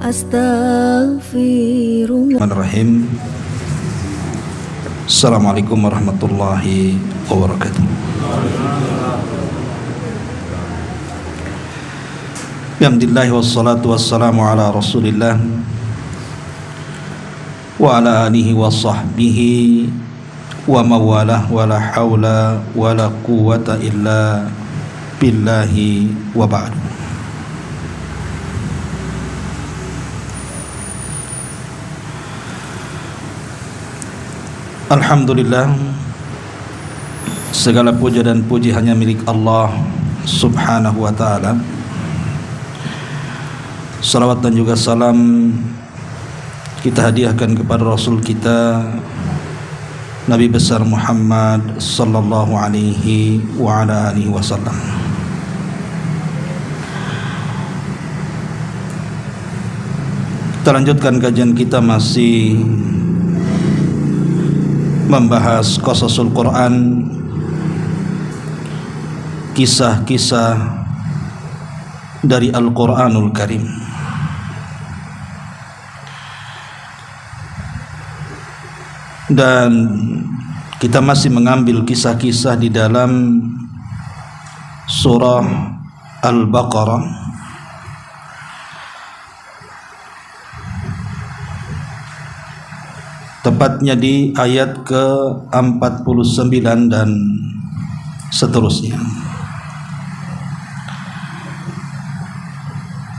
Astaghfirullah. Assalamualaikum warahmatullahi wabarakatuh. Alhamdulillah wassalatu wassalamu ala Rasulillah wa ala alihi wa sahbihi wa mawalah wa la hawla wa la quwwata illa billahi wa ba'du. Alhamdulillah, segala puja dan puji hanya milik Allah subhanahu wa ta'ala. Salawat dan juga salam kita hadiahkan kepada Rasul kita Nabi besar Muhammad sallallahu alaihi wa ala alihi wasallam. Kita lanjutkan kajian kita, masih membahas qasasul Quran, kisah-kisah dari Al-Quranul Karim. Dan kita masih mengambil kisah-kisah di dalam surah Al-Baqarah, tepatnya di ayat ke-49 dan seterusnya.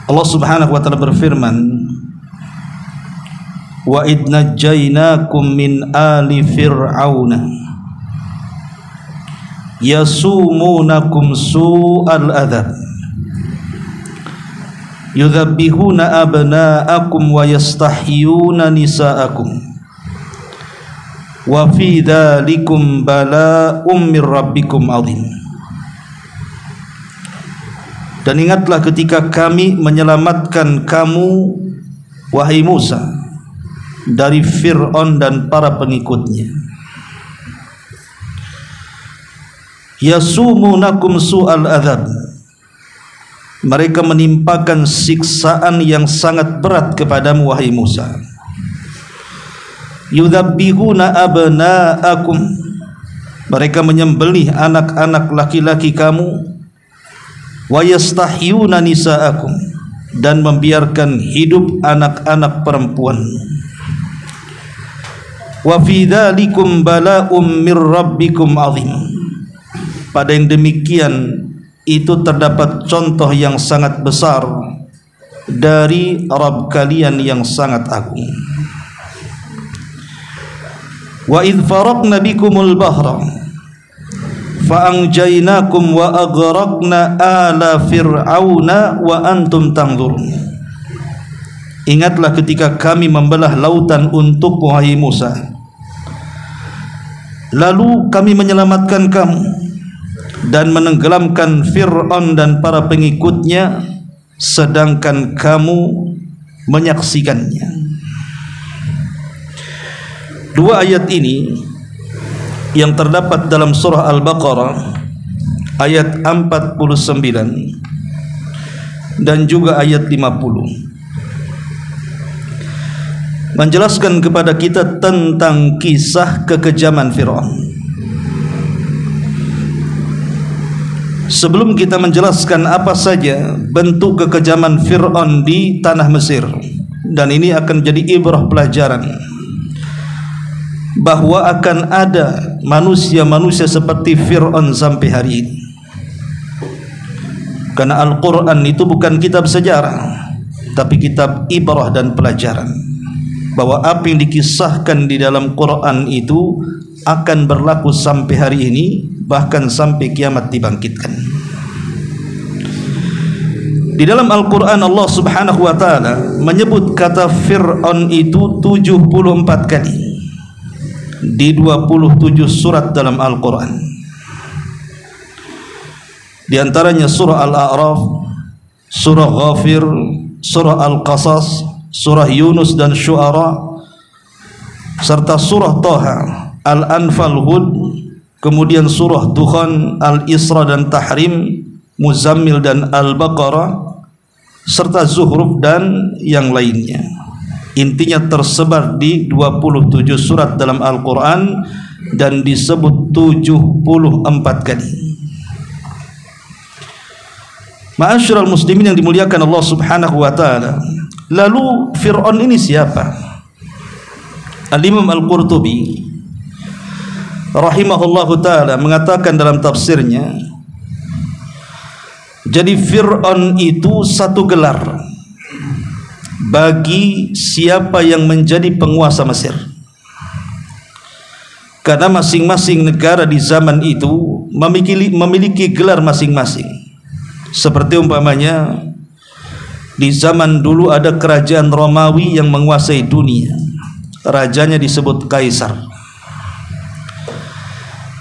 Allah subhanahu wa ta'ala berfirman, wa idh najjaynakum min ali fir'auna yasumunakum su'al adhab yudhabbihuna abna'akum wa yastahyuna nisa'akum wa fi dhalikum bala'um mir rabbikum azim. Dan ingatlah ketika kami menyelamatkan kamu, wahai Musa, dari Fir'aun dan para pengikutnya. Yasumunakum su'al adhab, mereka menimpakan siksaan yang sangat berat kepadamu, wahai Musa. Yudhabbihuna abna'akum, mereka menyembelih anak-anak laki-laki kamu. Wa yastahyuna nisa'akum, dan membiarkan hidup anak-anak perempuan. Wa fi dzalikum bala'um mir rabbikum azim, pada yang demikian itu terdapat contoh yang sangat besar dari Rabb kalian yang sangat agung. Wa idh faraqna bikumul bahra fa'anjaynakum wa aghraqna ala fir'auna wa antum tanzurun. Ingatlah ketika kami membelah lautan untuk wahai Musa, lalu kami menyelamatkan kamu dan menenggelamkan Fir'aun dan para pengikutnya, sedangkan kamu menyaksikannya. Dua ayat ini yang terdapat dalam surah Al-Baqarah ayat 49 dan juga ayat 50 menjelaskan kepada kita tentang kisah kekejaman Fir'aun. Sebelum kita menjelaskan apa saja bentuk kekejaman Fir'aun di tanah Mesir, dan ini akan jadi ibrah pelajaran bahwa akan ada manusia-manusia seperti Fir'aun sampai hari ini. Karena Al-Quran itu bukan kitab sejarah, tapi kitab ibrah dan pelajaran, bahwa apa yang dikisahkan di dalam Quran itu akan berlaku sampai hari ini, bahkan sampai kiamat dibangkitkan. Di dalam Al-Quran Allah subhanahu wa ta'ala menyebut kata Fir'aun itu 74 kali di 27 surat dalam Al-Quran. Di antaranya surah Al-A'raf, surah Ghafir, surah Al-Qasas, surah Yunus dan Syu'ara, serta surah Taha, Al-Anfal, Hud, kemudian surah Dukhan, Al-Isra dan Tahrim, Muzammil dan Al-Baqarah, serta Zuhruf dan yang lainnya. Intinya tersebar di 27 surat dalam Al-Quran dan disebut 74 kali. Ma'asyiral muslimin yang dimuliakan Allah Subhanahu wa taala. Lalu Fir'aun ini siapa? Al-Imam Al-Qurtubi rahimahullahu taala mengatakan dalam tafsirnya, jadi Fir'aun itu satu gelar bagi siapa yang menjadi penguasa Mesir, karena masing-masing negara di zaman itu memiliki gelar masing-masing. Seperti umpamanya di zaman dulu ada kerajaan Romawi yang menguasai dunia, rajanya disebut Kaisar.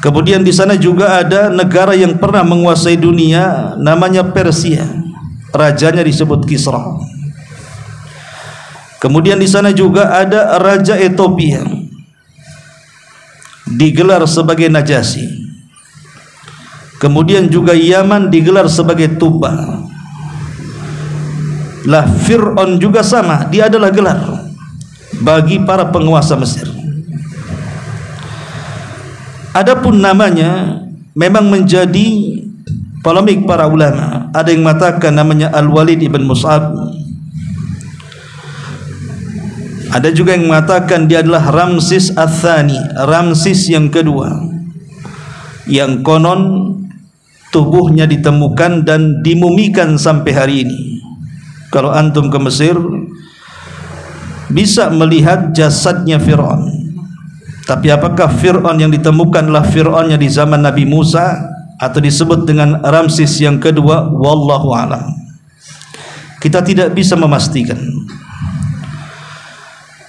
Kemudian di sana juga ada negara yang pernah menguasai dunia, namanya Persia, rajanya disebut Kisra. Kemudian di sana juga ada Raja Ethiopia, digelar sebagai Najasyi. Kemudian juga Yaman digelar sebagai Tuba. Lah Fir'aun juga sama, dia adalah gelar bagi para penguasa Mesir. Adapun namanya memang menjadi polemik para ulama. Ada yang mengatakan namanya Al-Walid ibn Mus'ab, ada juga yang mengatakan dia adalah Ramsis Ats-Tsani, Ramsis yang kedua, yang konon tubuhnya ditemukan dan dimumikan sampai hari ini. Kalau antum ke Mesir bisa melihat jasadnya Fir'aun. Tapi apakah Fir'aun yang ditemukanlah Fir'aunnya di zaman Nabi Musa atau disebut dengan Ramsis yang kedua? Wallahu a'lam. Kita tidak bisa memastikan.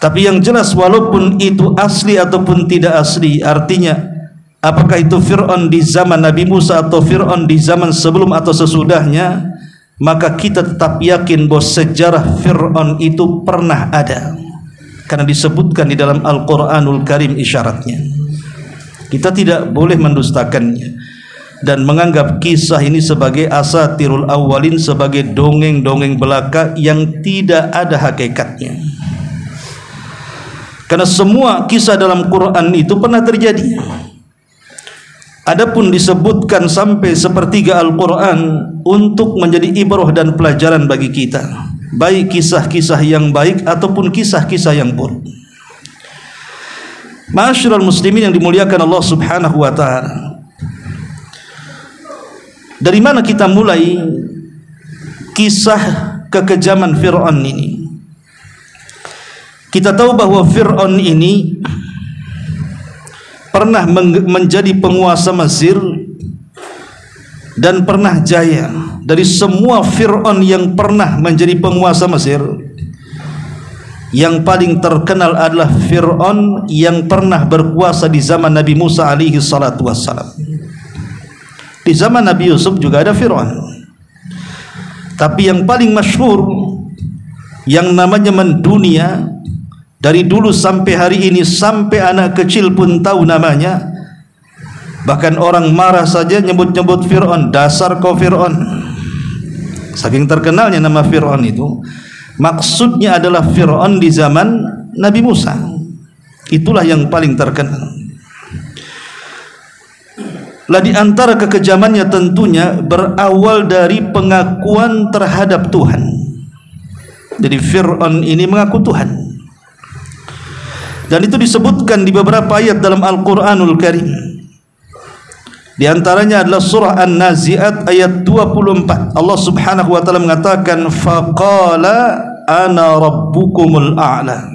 Tapi yang jelas walaupun itu asli ataupun tidak asli, artinya apakah itu Fir'aun di zaman Nabi Musa atau Fir'aun di zaman sebelum atau sesudahnya, maka kita tetap yakin bahwa sejarah Fir'aun itu pernah ada, karena disebutkan di dalam Al-Quranul Karim isyaratnya. Kita tidak boleh mendustakannya dan menganggap kisah ini sebagai asatirul awwalin, sebagai dongeng-dongeng belaka yang tidak ada hakikatnya. Karena semua kisah dalam Quran itu pernah terjadi. Adapun disebutkan sampai sepertiga Al-Quran untuk menjadi ibrah dan pelajaran bagi kita, baik kisah-kisah yang baik ataupun kisah-kisah yang buruk. Ma'asyiral muslimin yang dimuliakan Allah Subhanahu wa taala. Dari mana kita mulai kisah kekejaman Fir'aun ini? Kita tahu bahwa Fir'aun ini pernah menjadi penguasa Mesir dan pernah jaya. Dari semua Fir'aun yang pernah menjadi penguasa Mesir, yang paling terkenal adalah Fir'aun yang pernah berkuasa di zaman Nabi Musa alaihi salatu wassalam. Di zaman Nabi Yusuf juga ada Fir'aun, tapi yang paling masyhur, yang namanya mendunia dari dulu sampai hari ini, sampai anak kecil pun tahu namanya, bahkan orang marah saja nyebut-nyebut Fir'aun, dasar kau Fir'aun. Saking terkenalnya nama Fir'aun itu. Maksudnya adalah Fir'aun di zaman Nabi Musa. Itulah yang paling terkenal. Lah di antara kekejamannya tentunya berawal dari pengakuan terhadap Tuhan. Jadi Fir'aun ini mengaku Tuhan. Dan itu disebutkan di beberapa ayat dalam Al-Quranul Karim. Di antaranya adalah surah An-Nazi'at ayat 24. Allah Subhanahu wa taala mengatakan, faqala ana rabbukumul a'la.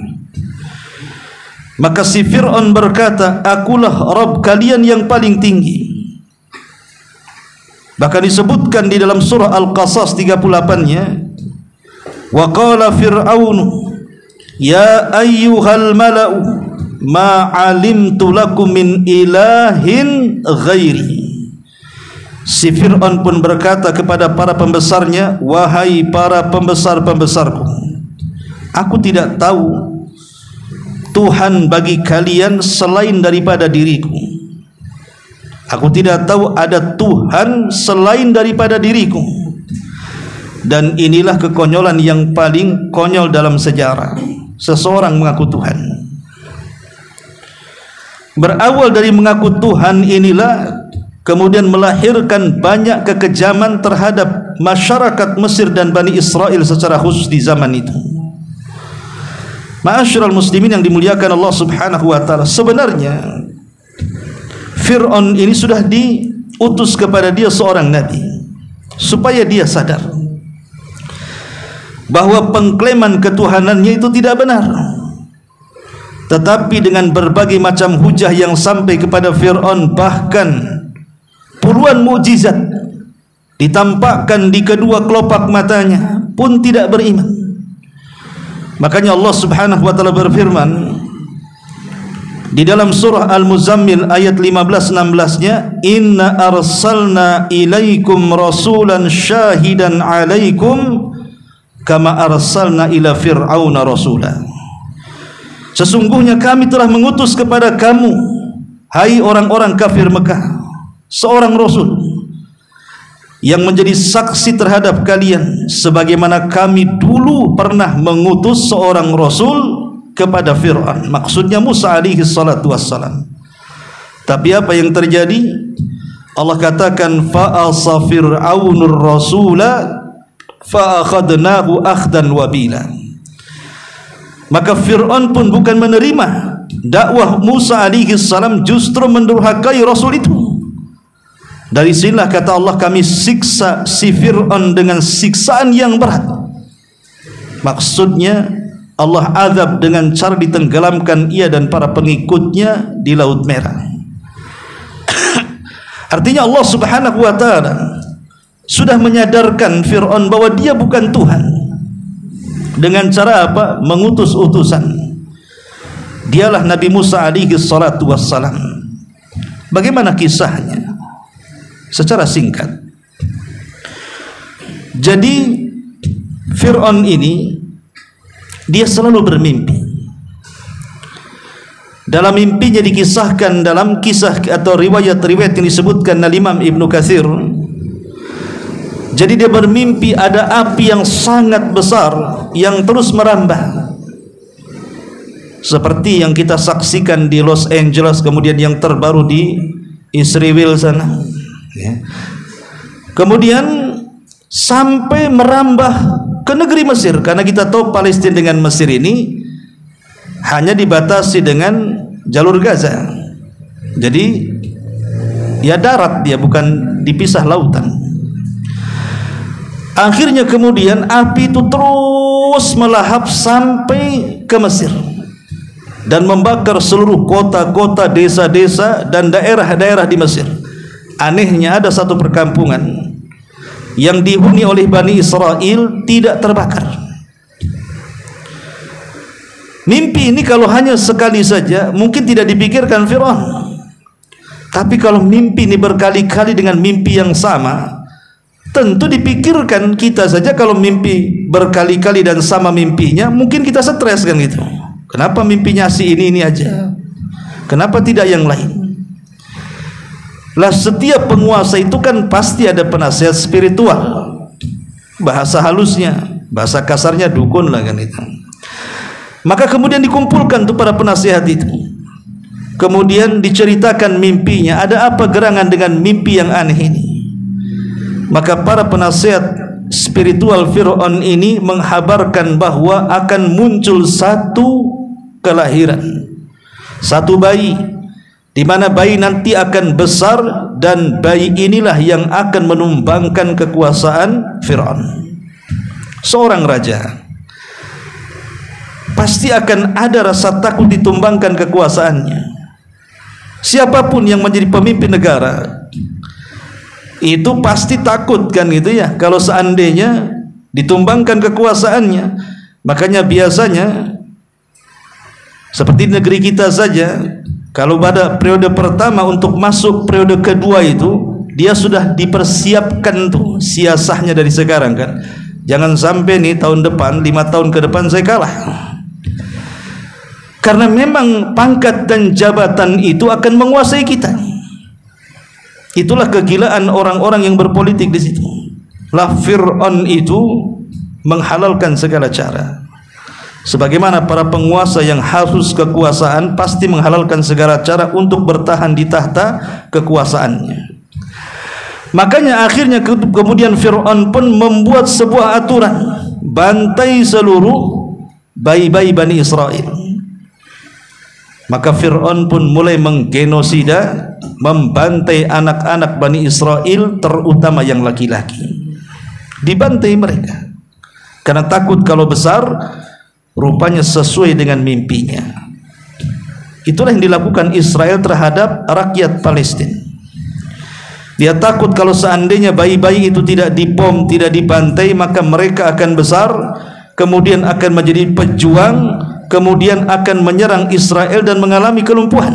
Maka si Fir'aun berkata, akulah Rabb kalian yang paling tinggi. Bahkan disebutkan di dalam surah Al-Qasas 38-nya, wa qala fir'aunu ya ayyuhal mala'u ma 'alimtu lakum min ilahin ghairi. Si Fir'aun pun berkata kepada para pembesarnya, wahai para pembesar-pembesarku, aku tidak tahu Tuhan bagi kalian selain daripada diriku. Aku tidak tahu ada Tuhan selain daripada diriku. Dan inilah kekonyolan yang paling konyol dalam sejarah. Seseorang mengaku Tuhan. Berawal dari mengaku Tuhan inilah kemudian melahirkan banyak kekejaman terhadap masyarakat Mesir dan Bani Israel secara khusus di zaman itu. Ma'asyiral muslimin yang dimuliakan Allah Subhanahu wa taala, sebenarnya Fir'aun ini sudah diutus kepada dia seorang nabi supaya dia sadar bahwa pengklaiman ketuhanannya itu tidak benar. Tetapi dengan berbagai macam hujah yang sampai kepada Fir'aun, bahkan puluhan mukjizat ditampakkan di kedua kelopak matanya, pun tidak beriman. Makanya Allah Subhanahu wa taala berfirman di dalam surah Al-Muzammil ayat 15-16-nya, inna arsalna ilaikum rasulan syahidan alaikum kama arsalna ila fir'auna rasula. Sesungguhnya kami telah mengutus kepada kamu, hai orang-orang kafir Mekah, seorang rasul yang menjadi saksi terhadap kalian sebagaimana kami dulu pernah mengutus seorang rasul kepada Fir'aun, maksudnya Musa alaihi salatu wassalam. Tapi apa yang terjadi? Allah katakan fa'asa fir'aunur rasula fa'akhadnahu akhdan wabila. Maka Fir'aun pun bukan menerima dakwah Musa alaihi salam, justru mendurhakai rasul itu. Dari sinilah kata Allah, kami siksa si Fir'aun dengan siksaan yang berat. Maksudnya Allah azab dengan cara ditenggelamkan ia dan para pengikutnya di Laut Merah. Artinya Allah Subhanahu wa taala sudah menyadarkan Fir'aun bahwa dia bukan Tuhan. Dengan cara apa? Mengutus utusan. Dialah Nabi Musa alaihi salatu wassalam. Bagaimana kisahnya? Secara singkat, jadi Fir'aun ini dia selalu bermimpi. Dalam mimpinya dikisahkan dalam kisah atau riwayat-riwayat yang disebutkan oleh Imam Ibnu Katsir. Jadi dia bermimpi ada api yang sangat besar yang terus merambah, seperti yang kita saksikan di Los Angeles, kemudian yang terbaru di Israel sana. Kemudian sampai merambah ke negeri Mesir, karena kita tahu Palestina dengan Mesir ini hanya dibatasi dengan jalur Gaza. Jadi ya darat, dia bukan dipisah lautan. Akhirnya kemudian api itu terus melahap sampai ke Mesir dan membakar seluruh kota-kota, desa-desa dan daerah-daerah di Mesir. Anehnya ada satu perkampungan yang dihuni oleh Bani Israel tidak terbakar. Mimpi ini kalau hanya sekali saja mungkin tidak dipikirkan Fir'aun, tapi kalau mimpi ini berkali-kali dengan mimpi yang sama, tentu dipikirkan kita saja. Kalau mimpi berkali-kali dan sama mimpinya, mungkin kita stres kan gitu. Kenapa mimpinya si ini aja? Kenapa tidak yang lain? Lah setiap penguasa itu kan pasti ada penasihat spiritual. Bahasa halusnya, bahasa kasarnya dukun lah kan itu. Maka kemudian dikumpulkan tuh para penasihat itu. Kemudian diceritakan mimpinya, ada apa gerangan dengan mimpi yang aneh ini. Maka para penasihat spiritual Fir'aun ini menghabarkan bahwa akan muncul satu kelahiran, satu bayi, di mana bayi nanti akan besar, dan bayi inilah yang akan menumbangkan kekuasaan Fir'aun. Seorang raja pasti akan ada rasa takut ditumbangkan kekuasaannya. Siapapun yang menjadi pemimpin negara itu pasti takut kan gitu ya, kalau seandainya ditumbangkan kekuasaannya. Makanya biasanya seperti negeri kita saja, kalau pada periode pertama untuk masuk periode kedua itu dia sudah dipersiapkan tuh siasahnya dari sekarang kan. Jangan sampai nih tahun depan, 5 tahun ke depan saya kalah. Karena memang pangkat dan jabatan itu akan menguasai kita. Itulah kegilaan orang-orang yang berpolitik di situ. Lah Fir'aun itu menghalalkan segala cara. Sebagaimana para penguasa yang haus kekuasaan pasti menghalalkan segala cara untuk bertahan di tahta kekuasaannya. Makanya akhirnya kemudian Fir'aun pun membuat sebuah aturan, bantai seluruh bayi-bayi Bani Israel. Maka Fir'aun pun mulai menggenosida, membantai anak-anak Bani Israel, terutama yang laki-laki. Dibantai mereka karena takut kalau besar rupanya sesuai dengan mimpinya. Itulah yang dilakukan Israel terhadap rakyat Palestina. Dia takut kalau seandainya bayi-bayi itu tidak dibom, tidak dibantai, maka mereka akan besar, kemudian akan menjadi pejuang, kemudian akan menyerang Israel dan mengalami kelumpuhan.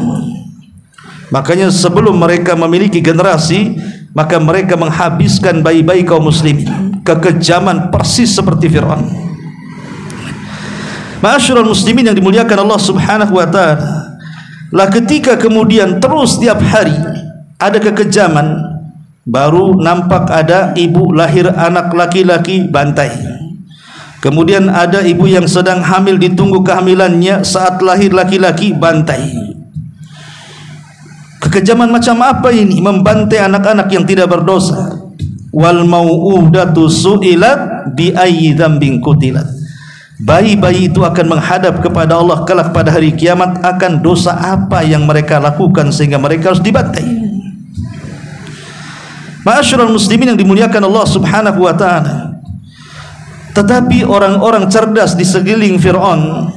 Makanya sebelum mereka memiliki generasi, maka mereka menghabiskan bayi-bayi kaum muslimin. Kekejaman persis seperti Fir'aun. Ma'asyiral muslimin yang dimuliakan Allah Subhanahu wa taala, lah ketika kemudian terus tiap hari ada kekejaman, baru nampak ada ibu lahir anak laki-laki, bantai. Kemudian ada ibu yang sedang hamil, ditunggu kehamilannya, saat lahir laki-laki, bantai. Kekejaman macam apa ini? Membantai anak-anak yang tidak berdosa. Wal mau'udatu su'ilat bi ayyi dzambin qutilat. Bayi-bayi itu akan menghadap kepada Allah kelak pada hari kiamat, akan dosa apa yang mereka lakukan sehingga mereka harus dibantai. Ma'asyiral muslimin yang dimuliakan Allah Subhanahu wa taala. Tetapi orang-orang cerdas di sekeliling Fir'aun,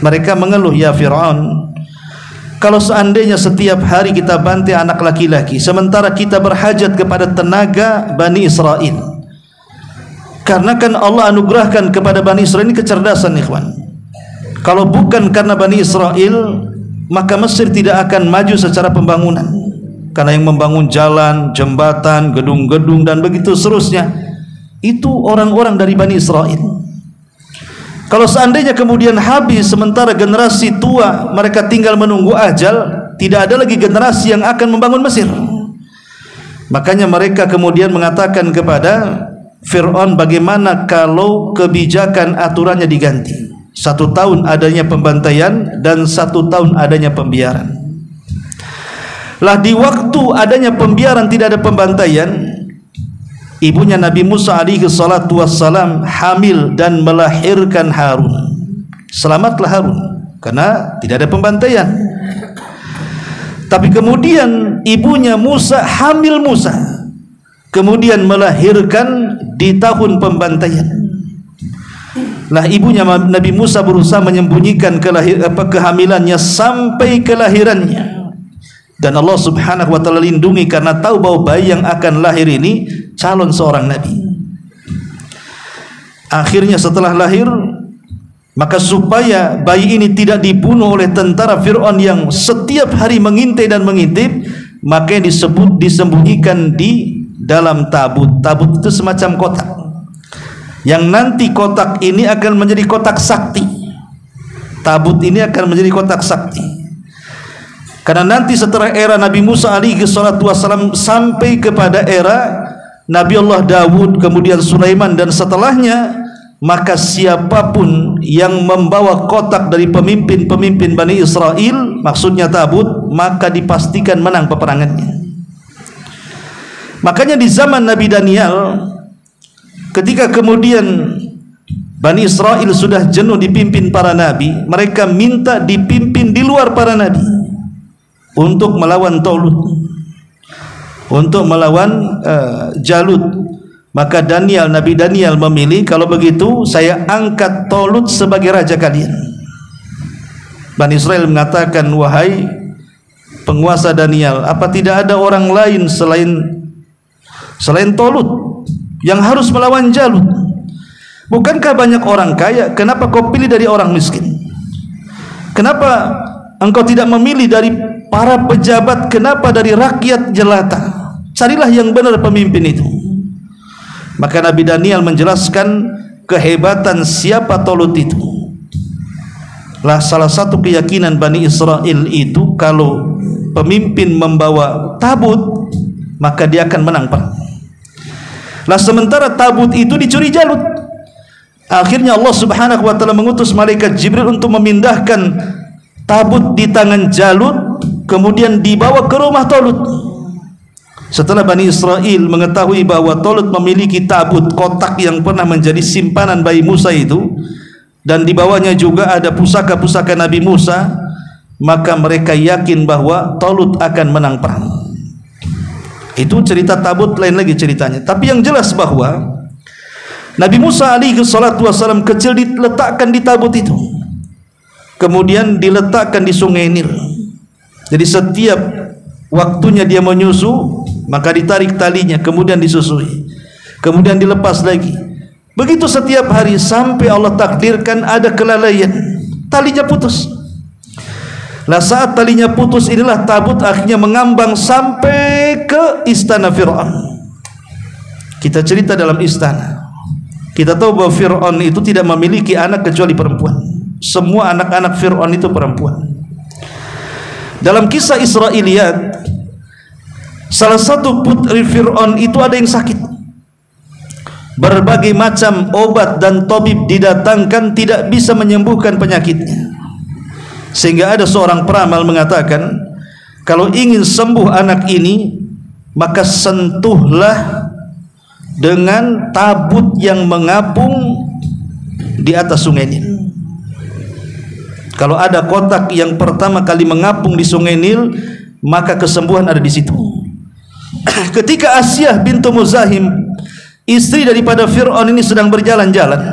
mereka mengeluh, ya Fir'aun, kalau seandainya setiap hari kita bantai anak laki-laki, sementara kita berhajat kepada tenaga Bani Israel. Karena kan Allah anugerahkan kepada Bani Israel ini kecerdasan, ikhwan. Kalau bukan karena Bani Israel, maka Mesir tidak akan maju secara pembangunan. Karena yang membangun jalan, jembatan, gedung-gedung dan begitu seterusnya, itu orang-orang dari Bani Israel. Kalau seandainya kemudian habis, sementara generasi tua mereka tinggal menunggu ajal, tidak ada lagi generasi yang akan membangun Mesir. Makanya mereka kemudian mengatakan kepada Fir'aun, bagaimana kalau kebijakan aturannya diganti, 1 tahun adanya pembantaian dan 1 tahun adanya pembiaran. Lah di waktu adanya pembiaran, tidak ada pembantaian, ibunya Nabi Musa alaihi salatu wassalam hamil dan melahirkan Harun. Selamatlah Harun karena tidak ada pembantaian. Tapi kemudian ibunya Musa hamil Musa, kemudian melahirkan di tahun pembantaian. Lah ibunya Nabi Musa berusaha menyembunyikan kehamilannya sampai kelahirannya. Dan Allah Subhanahu wa taala lindungi karena tahu bahwa bayi yang akan lahir ini calon seorang nabi. Akhirnya setelah lahir, maka supaya bayi ini tidak dibunuh oleh tentara Fir'aun yang setiap hari mengintai dan mengintip, maka disembunyikan di dalam tabut. Tabut itu semacam kotak, yang nanti kotak ini akan menjadi kotak sakti. Tabut ini akan menjadi kotak sakti, karena nanti setelah era Nabi Musa alaihi salatu wassalam sampai kepada era Nabi Allah Dawud, kemudian Sulaiman dan setelahnya, maka siapapun yang membawa kotak dari pemimpin-pemimpin Bani Israel, maksudnya tabut, maka dipastikan menang peperangannya. Makanya di zaman Nabi Daniel, ketika kemudian Bani Israel sudah jenuh dipimpin para nabi, mereka minta dipimpin di luar para nabi untuk melawan Talut, untuk melawan Jalut. Maka Nabi Daniel memilih, kalau begitu saya angkat Talut sebagai raja kalian. Bani Israel mengatakan, wahai penguasa Daniel, apa tidak ada orang lain selain Talut yang harus melawan Jalut? Bukankah banyak orang kaya? Kenapa kau pilih dari orang miskin? Kenapa engkau tidak memilih dari para pejabat? Kenapa dari rakyat jelata? Carilah yang benar pemimpin itu. Maka Nabi Daniel menjelaskan kehebatan siapa Talut itu. Lah salah satu keyakinan Bani Israel itu, kalau pemimpin membawa tabut, maka dia akan menang perang. Lah sementara tabut itu dicuri Jalut. Akhirnya Allah Subhanahu wa taala mengutus malaikat Jibril untuk memindahkan tabut di tangan Jalut, kemudian dibawa ke rumah Talut. Setelah Bani Israel mengetahui bahwa Talut memiliki tabut kotak yang pernah menjadi simpanan bayi Musa itu, dan di bawahnya juga ada pusaka-pusaka Nabi Musa, maka mereka yakin bahwa Talut akan menang perang. Itu cerita tabut, lain lagi ceritanya. Tapi yang jelas bahwa Nabi Musa alaihi salatu wasallam kecil diletakkan di tabut itu, kemudian diletakkan di Sungai Nil. Jadi setiap waktunya dia menyusu, maka ditarik talinya, kemudian disusui, kemudian dilepas lagi. Begitu setiap hari sampai Allah takdirkan ada kelalaian, talinya putus. Lah saat talinya putus inilah tabut akhirnya mengambang sampai ke istana Fir'aun. Kita cerita dalam istana, kita tahu bahwa Fir'aun itu tidak memiliki anak kecuali perempuan. Semua anak-anak Fir'aun itu perempuan. Dalam kisah Israiliyat, salah satu putri Fir'aun itu ada yang sakit. Berbagai macam obat dan tabib didatangkan, tidak bisa menyembuhkan penyakitnya. Sehingga ada seorang peramal mengatakan, kalau ingin sembuh anak ini, maka sentuhlah dengan tabut yang mengapung di atas Sungai Nil. Kalau ada kotak yang pertama kali mengapung di Sungai Nil, maka kesembuhan ada di situ. Ketika Asyah bintu Muzahim, istri daripada Fir'aun ini sedang berjalan-jalan,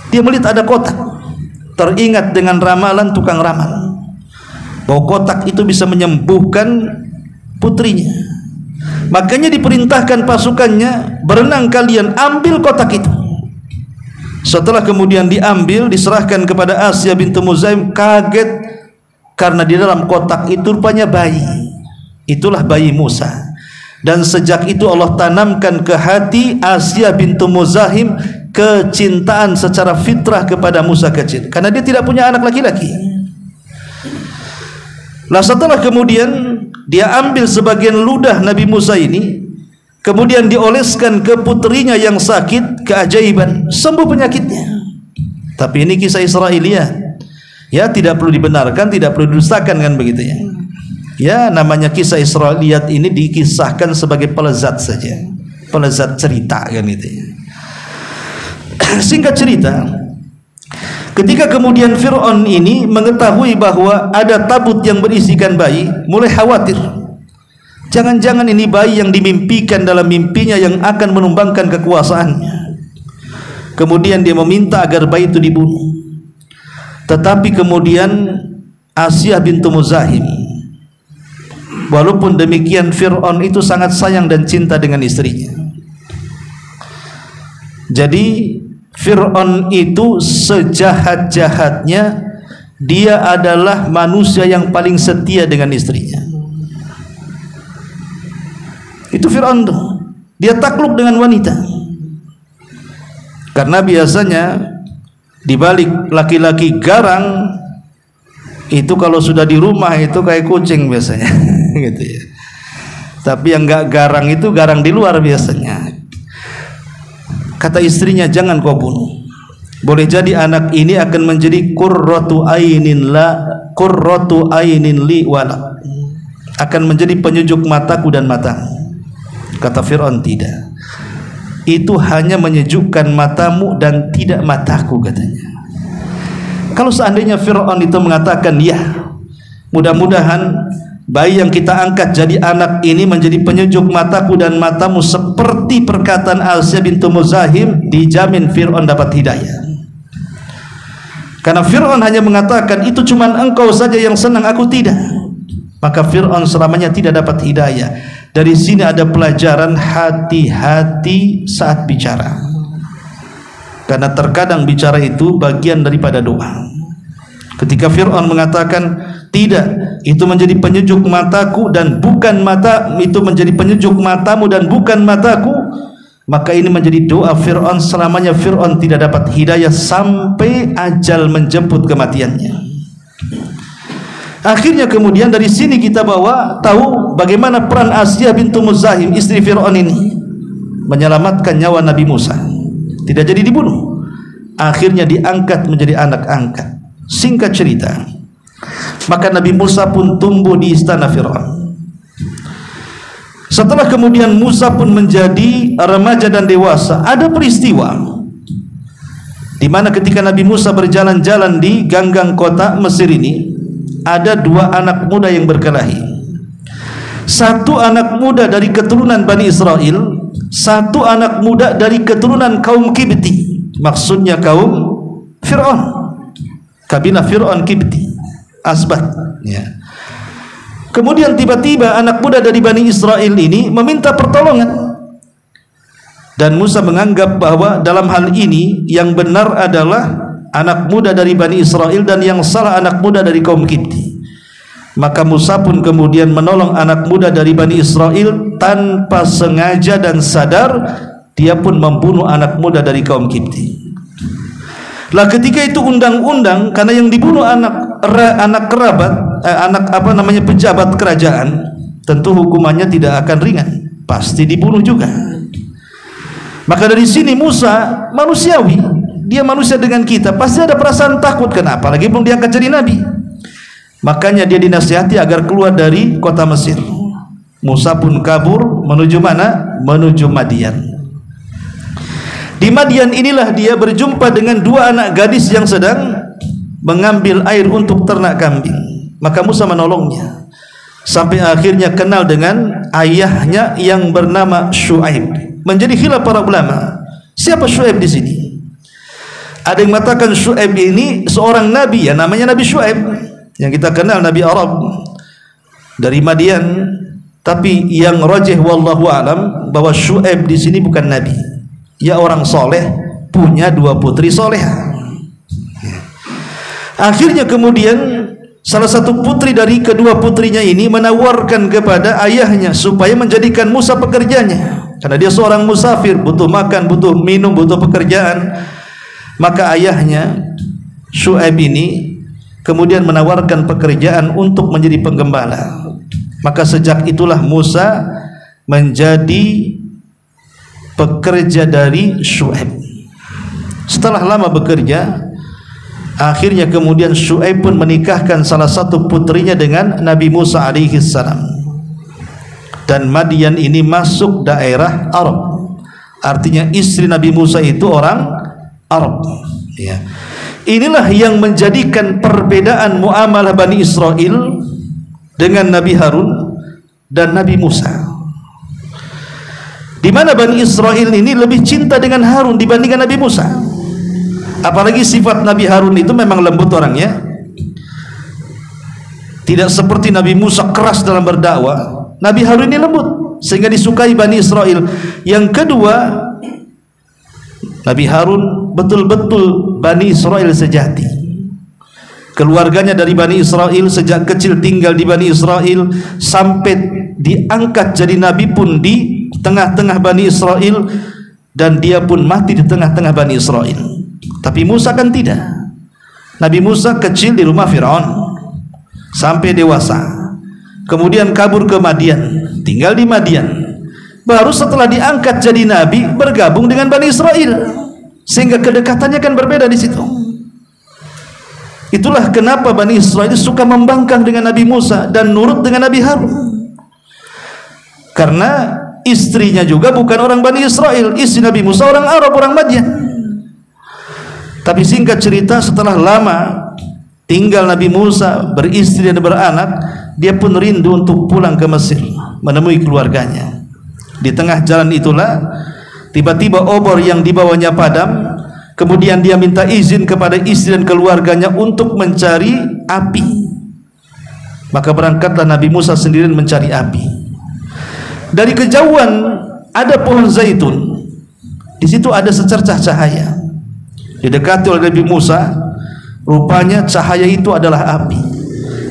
dia melihat ada kotak. Teringat dengan ramalan tukang ramal bahwa kotak itu bisa menyembuhkan putrinya. Makanya diperintahkan pasukannya, berenang kalian, ambil kotak itu. Setelah kemudian diambil, diserahkan kepada Asyah bintu Muzahim, kaget karena di dalam kotak itu rupanya bayi. Itulah bayi Musa. Dan sejak itu Allah tanamkan ke hati Asyah bintu Muzahim kecintaan secara fitrah kepada Musa kecil, karena dia tidak punya anak laki-laki. Lah setelah kemudian dia ambil sebagian ludah Nabi Musa ini, kemudian dioleskan ke putrinya yang sakit, keajaiban, sembuh penyakitnya. Tapi ini kisah Israiliyat, ya, tidak perlu dibenarkan, tidak perlu didustakan, kan begitu ya. Ya, namanya kisah Israiliyat ini dikisahkan sebagai pelezat saja, pelezat cerita, kan gitu ya. Singkat cerita, ketika kemudian Fir'aun ini mengetahui bahwa ada tabut yang berisikan bayi, mulai khawatir. Jangan-jangan ini bayi yang dimimpikan dalam mimpinya yang akan menumbangkan kekuasaannya. Kemudian dia meminta agar bayi itu dibunuh. Tetapi kemudian Asyah bintu Muzahim, walaupun demikian Fir'aun itu sangat sayang dan cinta dengan istrinya. Jadi Fir'aun itu sejahat-jahatnya, dia adalah manusia yang paling setia dengan istrinya. Itu Fir'aun tuh, dia takluk dengan wanita. Karena biasanya di balik laki-laki garang itu kalau sudah di rumah itu kayak kucing biasanya, gitu ya. Tapi yang enggak garang itu garang di luar biasanya. Kata istrinya, jangan kau bunuh. Boleh jadi anak ini akan menjadi qurratu ainin li walak, akan menjadi penyejuk mataku dan matamu. Kata Fir'aun, tidak. Itu hanya menyejukkan matamu dan tidak mataku, katanya. Kalau seandainya Fir'aun itu mengatakan, ya, mudah-mudahan bayi yang kita angkat jadi anak ini menjadi penyejuk mataku dan matamu seperti perkataan Asyah bintu Muzahim, dijamin Fir'aun dapat hidayah. Karena Fir'aun hanya mengatakan, itu cuma engkau saja yang senang, aku tidak. Maka Fir'aun selamanya tidak dapat hidayah. Dari sini ada pelajaran hati-hati saat bicara. Karena terkadang bicara itu bagian daripada doa. Ketika Fir'aun mengatakan, tidak, itu menjadi penyejuk mataku dan bukan mata, itu menjadi penyejuk matamu dan bukan mataku, maka ini menjadi doa Fir'aun. Selamanya Fir'aun tidak dapat hidayah sampai ajal menjemput kematiannya. Akhirnya kemudian dari sini kita tahu bagaimana peran Asyah bintu Muzahim, istri Fir'aun ini. menyelamatkan nyawa Nabi Musa, tidak jadi dibunuh, akhirnya diangkat menjadi anak angkat. Singkat cerita, maka Nabi Musa pun tumbuh di istana Fir'aun. Setelah kemudian Musa pun menjadi remaja dan dewasa, ada peristiwa di mana ketika Nabi Musa berjalan-jalan di ganggang kota Mesir ini, ada dua anak muda yang berkelahi. Satu anak muda dari keturunan Bani Israel, satu anak muda dari keturunan kaum Kibti, maksudnya kaum Fir'aun, kabilah Fir'aun Kibti, Asbat, ya. Kemudian tiba-tiba anak muda dari Bani Israel ini meminta pertolongan, dan Musa menganggap bahwa dalam hal ini yang benar adalah anak muda dari Bani Israel dan yang salah anak muda dari kaum Kipti. Maka Musa pun kemudian menolong anak muda dari Bani Israel tanpa sengaja dan sadar, dia pun membunuh anak muda dari kaum Kipti. Lah ketika itu undang-undang, karena yang dibunuh anak kerabat, pejabat kerajaan, tentu hukumannya tidak akan ringan, pasti dibunuh juga. Maka dari sini Musa manusiawi, dia manusia dengan kita, pasti ada perasaan takut. Kenapa? Lagi belum diangkat jadi nabi. Makanya dia dinasihati agar keluar dari kota Mesir. Musa pun kabur menuju mana? Menuju Madian. Di Madian inilah dia berjumpa dengan dua anak gadis yang sedang mengambil air untuk ternak kambing. Maka Musa menolongnya sampai akhirnya kenal dengan ayahnya yang bernama Syuaib. Menjadi khilaf para ulama, siapa Syuaib di sini? Ada yang mengatakan Syuaib ini seorang nabi, ya namanya Nabi Syuaib yang kita kenal, Nabi Arab dari Madian. Tapi yang rajih wallahu alam bahwa Syuaib di sini bukan nabi, ya orang soleh, punya dua putri soleha. Akhirnya kemudian salah satu putri dari kedua putrinya ini menawarkan kepada ayahnya supaya menjadikan Musa pekerjanya, karena dia seorang musafir, butuh makan, butuh minum, butuh pekerjaan. Maka ayahnya Syuaib ini kemudian menawarkan pekerjaan untuk menjadi penggembala. Maka sejak itulah Musa menjadi pekerja dari Syuaib. Setelah lama bekerja, akhirnya kemudian Syuaib pun menikahkan salah satu putrinya dengan Nabi Musa alaihi salam. Dan Madian ini masuk daerah Arab. Artinya istri Nabi Musa itu orang Arab, ya. Inilah yang menjadikan perbedaan muamalah Bani Israel dengan Nabi Harun dan Nabi Musa. Di mana Bani Israel ini lebih cinta dengan Harun dibandingkan Nabi Musa. Apalagi sifat Nabi Harun itu memang lembut orangnya, tidak seperti Nabi Musa keras dalam berdakwah. Nabi Harun ini lembut sehingga disukai Bani Israel. Yang kedua, Nabi Harun betul-betul Bani Israel sejati. Keluarganya dari Bani Israel, sejak kecil tinggal di Bani Israel, sampai diangkat jadi nabi pun di tengah-tengah Bani Israel, dan dia pun mati di tengah-tengah Bani Israel. Tapi Musa kan tidak. Nabi Musa kecil di rumah Fir'aun sampai dewasa, kemudian kabur ke Madian, tinggal di Madian. Baru setelah diangkat jadi nabi bergabung dengan Bani Israel, sehingga kedekatannya kan berbeda di situ. Itulah kenapa Bani Israel suka membangkang dengan Nabi Musa dan nurut dengan Nabi Harun, karena istrinya juga bukan orang Bani Israel. Istri Nabi Musa orang Arab, orang Madian. Tapi singkat cerita, setelah lama tinggal Nabi Musa beristri dan beranak, dia pun rindu untuk pulang ke Mesir menemui keluarganya. Di tengah jalan itulah tiba-tiba obor yang dibawanya padam. Kemudian dia minta izin kepada istri dan keluarganya untuk mencari api. Maka berangkatlah Nabi Musa sendirian mencari api. Dari kejauhan ada pohon zaitun. Di situ ada secercah cahaya. Didekati oleh Nabi Musa, rupanya cahaya itu adalah api.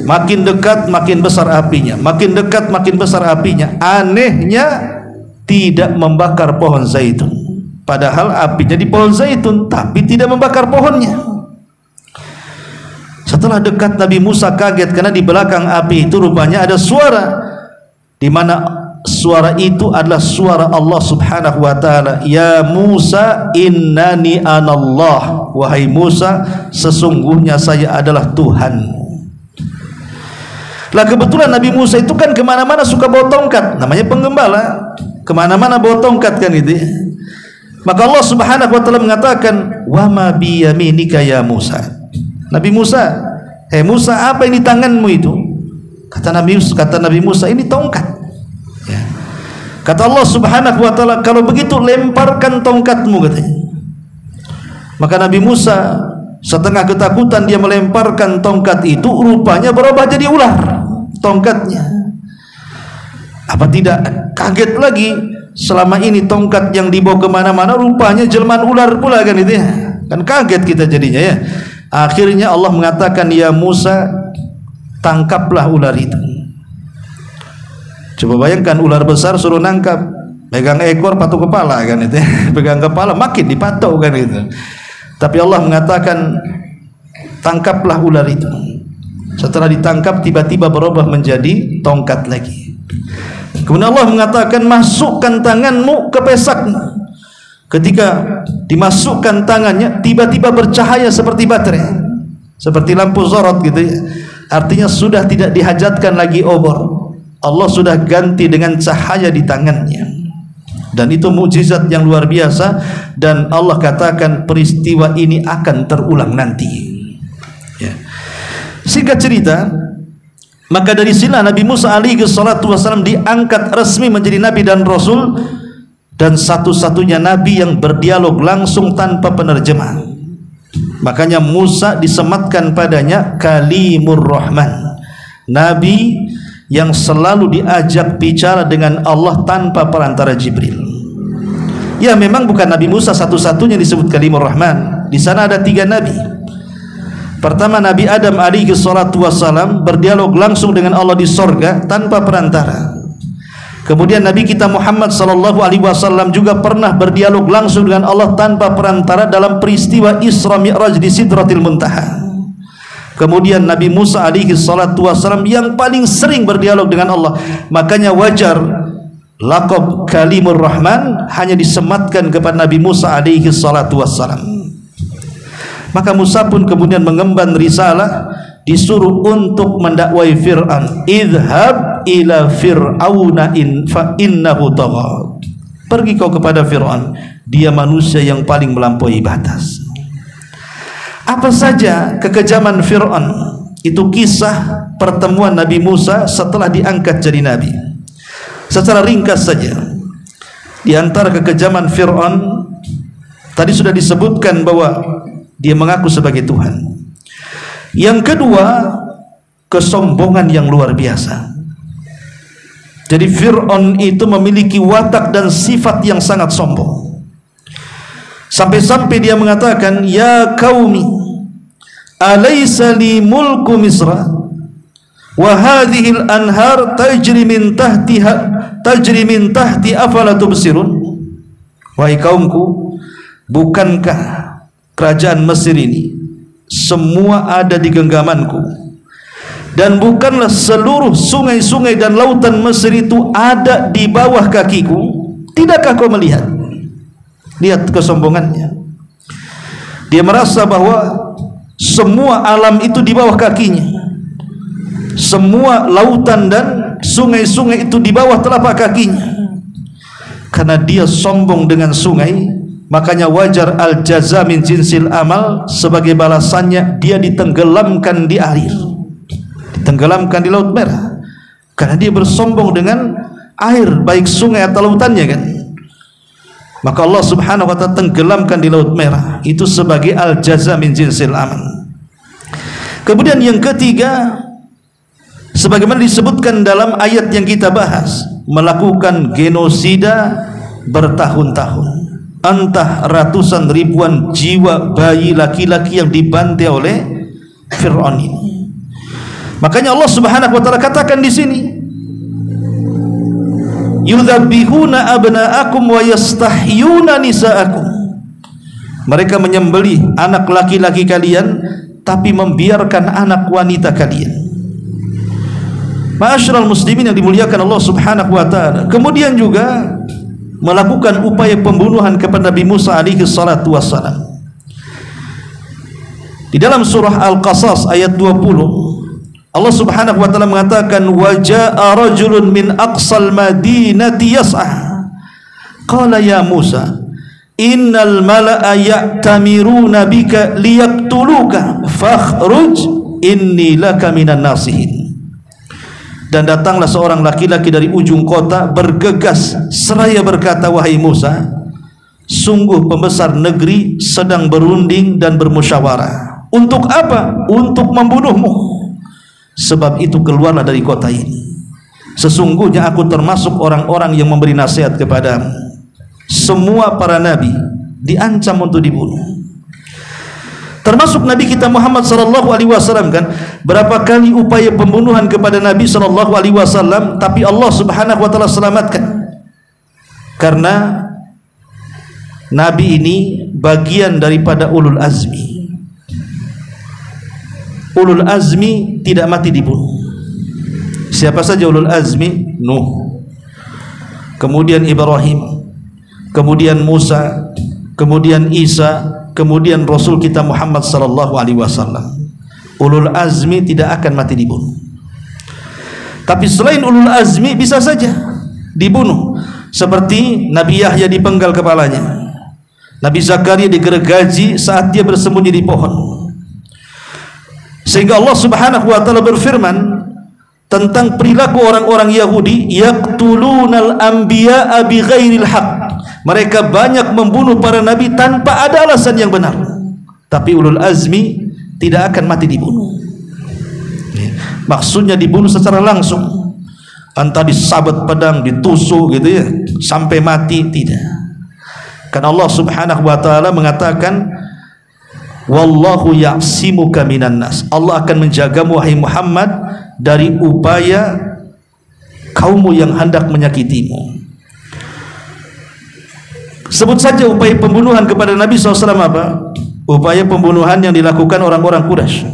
Makin dekat makin besar apinya, makin dekat makin besar apinya. Anehnya tidak membakar pohon zaitun. Padahal apinya di pohon zaitun, tapi tidak membakar pohonnya. Setelah dekat, Nabi Musa kaget karena di belakang api itu rupanya ada suara, di mana suara itu adalah suara Allah Subhanahu wa taala. Ya Musa, innani anallah. Wahai Musa, sesungguhnya saya adalah Tuhan. Lah kebetulan Nabi Musa itu kan kemana-mana suka bawa tongkat, namanya penggembala, kemana-mana bawa tongkat kan itu. Maka Allah Subhanahu wa taala mengatakan, wa ma bi yaminika ya Musa. Nabi Musa, Musa, apa ini tanganmu itu? Kata Nabi Musa, ini tongkat. Ya. Kata Allah Subhanahu wa taala, kalau begitu lemparkan tongkatmu, katanya. Maka Nabi Musa setengah ketakutan, dia melemparkan tongkat itu, rupanya berubah jadi ular tongkatnya. Apa tidak kaget lagi? Selama ini tongkat yang dibawa kemana-mana rupanya jelmaan ular pula kan itu ya. Kan kaget kita jadinya ya. Akhirnya Allah mengatakan, ya Musa, tangkaplah ular itu. Coba bayangkan ular besar suruh nangkap, pegang ekor patok kepala kan itu ya. Pegang kepala makin dipatok kan itu. Tapi Allah mengatakan, tangkaplah ular itu. Setelah ditangkap tiba-tiba berubah menjadi tongkat lagi. Kemudian Allah mengatakan, masukkan tanganmu ke pesakmu. Ketika dimasukkan tangannya, tiba-tiba bercahaya seperti baterai, seperti lampu sorot gitu ya. Artinya sudah tidak dihajatkan lagi obor. Allah sudah ganti dengan cahaya di tangannya. Dan itu mukjizat yang luar biasa. Dan Allah katakan peristiwa ini akan terulang nanti ya. Singkat cerita, maka dari sinilah Nabi Musa alaihi salatu wasallam diangkat resmi menjadi nabi dan rasul, dan satu-satunya nabi yang berdialog langsung tanpa penerjemah. Makanya Musa disematkan padanya Kalimur Rahman, nabi yang selalu diajak bicara dengan Allah tanpa perantara Jibril. Ya, memang bukan Nabi Musa satu-satunya disebut Kalimur Rahman. Di sana ada 3 nabi. Pertama, Nabi Adam alaihi salatu wassalam berdialog langsung dengan Allah di sorga tanpa perantara. Kemudian Nabi kita Muhammad sallallahu alaihi wasallam juga pernah berdialog langsung dengan Allah tanpa perantara dalam peristiwa Isra Mi'raj di Sidratil Muntaha. Kemudian Nabi Musa alaihi salatu wassalam yang paling sering berdialog dengan Allah. Makanya wajar laqab Kalimur Rahman hanya disematkan kepada Nabi Musa alaihi salatu wassalam. Maka Musa pun kemudian mengemban risalah, disuruh untuk mendakwai Fir'aun. Idhab ila fir'auna fa innahu tagha. Pergi kau kepada Fir'aun, dia manusia yang paling melampaui batas. Apa saja kekejaman Fir'aun? Itu kisah pertemuan Nabi Musa setelah diangkat jadi nabi. Secara ringkas saja, di antara kekejaman Fir'aun tadi sudah disebutkan bahwa dia mengaku sebagai Tuhan. Yang kedua, kesombongan yang luar biasa. Jadi Fir'aun itu memiliki watak dan sifat yang sangat sombong. Sampai-sampai dia mengatakan, ya qaumi, alaysa li mulku Misra wa hadhihi al-anhar tajri min tahti afala tubsirun. Wahai kaumku, bukankah kerajaan Mesir ini semua ada di genggamanku, dan bukanlah seluruh sungai-sungai dan lautan Mesir itu ada di bawah kakiku? Tidakkah kau melihat? Lihat kesombongannya. Dia merasa bahwa semua alam itu di bawah kakinya, semua lautan dan sungai-sungai itu di bawah telapak kakinya. Karena dia sombong dengan sungai, makanya wajar al-jaza min jinsil amal, sebagai balasannya dia ditenggelamkan di air, ditenggelamkan di Laut Merah, karena dia bersombong dengan air, baik sungai atau lautannya kan. Maka Allah Subhanahu wa ta'ala tenggelamkan di Laut Merah, itu sebagai al-jaza min jinsil amal. Kemudian yang ketiga, sebagaimana disebutkan dalam ayat yang kita bahas, melakukan genosida bertahun-tahun. Entah ratusan ribuan jiwa bayi laki-laki yang dibantai oleh Fir'aun ini. Makanya Allah Subhanahu wa ta'ala katakan di sini, yudzabbihuna abna'akum wa yastahyuna nisa'akum. Mereka menyembelih anak laki-laki kalian tapi membiarkan anak wanita kalian. Ma'asyiral muslimin yang dimuliakan Allah Subhanahu wa taala. Kemudian juga melakukan upaya pembunuhan kepada Nabi Musa alaihi salatu wassalam. Di dalam surah Al-Qasas ayat 20, Allah Subhanahu wa taala mengatakan, wa jaa rajulun min aqsal madinati yas'ah qala ya Musa innal mala'a ya'tamiruna bika liyaqtuluka fakhruj inni laka minan nasihin. Dan datanglah seorang laki-laki dari ujung kota bergegas seraya berkata, wahai Musa, sungguh pembesar negeri sedang berunding dan bermusyawarah. Untuk apa? Untuk membunuhmu. Sebab itu keluarlah dari kota ini. Sesungguhnya aku termasuk orang-orang yang memberi nasihat kepadamu. Semua para nabi diancam untuk dibunuh, termasuk Nabi kita Muhammad sallallahu alaihi wasallam. Kan berapa kali upaya pembunuhan kepada Nabi sallallahu alaihi wasallam, tapi Allah Subhanahu wa taala selamatkan. Karena Nabi ini bagian daripada ulul azmi. Ulul azmi tidak mati dibunuh. Siapa saja ulul azmi? Nuh, kemudian Ibrahim, kemudian Musa, kemudian Isa, kemudian Rasul kita Muhammad sallallahu alaihi wasallam. Ulul azmi tidak akan mati dibunuh. Tapi selain ulul azmi bisa saja dibunuh, seperti Nabi Yahya dipenggal kepalanya, Nabi Zakaria digergaji saat dia bersembunyi di pohon. Sehingga Allah Subhanahu wa taala berfirman tentang perilaku orang-orang Yahudi, yaqtulunal anbiya'a bighairil haqq. Mereka banyak membunuh para nabi tanpa ada alasan yang benar. Tapi ulul azmi tidak akan mati dibunuh. Maksudnya dibunuh secara langsung, entah disabet pedang, ditusuk gitu ya, sampai mati, tidak. Karena Allah Subhanahu wa taala mengatakan, wallahu ya'simuka minan nas. Allah akan menjagamu wahai Muhammad dari upaya kaummu yang hendak menyakitimu. Sebut saja upaya pembunuhan kepada Nabi SAW apa? Upaya pembunuhan yang dilakukan orang-orang Quraisy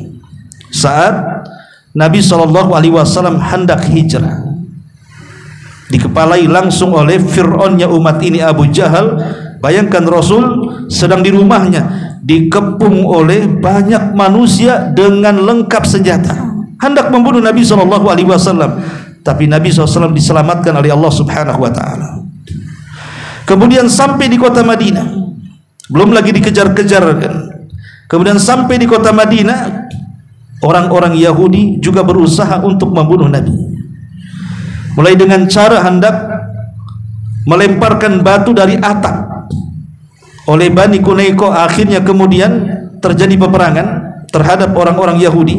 saat Nabi SAW hendak hijrah, dikepalai langsung oleh Fir'aunnya umat ini, Abu Jahal. Bayangkan Rasul sedang di rumahnya, dikepung oleh banyak manusia dengan lengkap senjata, hendak membunuh Nabi SAW. Tapi Nabi SAW diselamatkan oleh Allah Subhanahu wa taala. Kemudian sampai di kota Madinah, belum lagi dikejar-kejar kan. Kemudian sampai di kota Madinah, orang-orang Yahudi juga berusaha untuk membunuh Nabi, mulai dengan cara hendak melemparkan batu dari atap oleh Bani Quraisy. Akhirnya kemudian terjadi peperangan terhadap orang-orang Yahudi.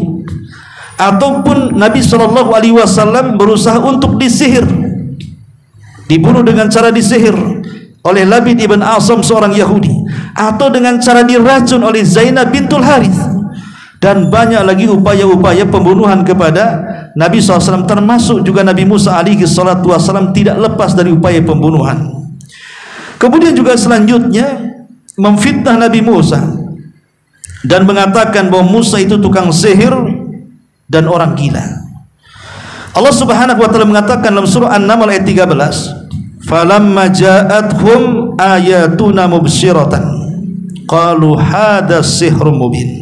Ataupun Nabi SAW berusaha untuk disihir, dibunuh dengan cara disihir oleh Labid ibn Asam seorang Yahudi, atau dengan cara diracun oleh Zainab bintul Harith. Dan banyak lagi upaya-upaya pembunuhan kepada Nabi SAW, termasuk juga Nabi Musa alaihi salatu wassalam tidak lepas dari upaya pembunuhan. Kemudian juga selanjutnya memfitnah Nabi Musa dan mengatakan bahwa Musa itu tukang sihir dan orang gila. Allah Subhanahu wa taala mengatakan dalam surah An-Naml ayat 13, falamma ja'athum ayatuna mubsyiratan qalu hadha sihrun mubin.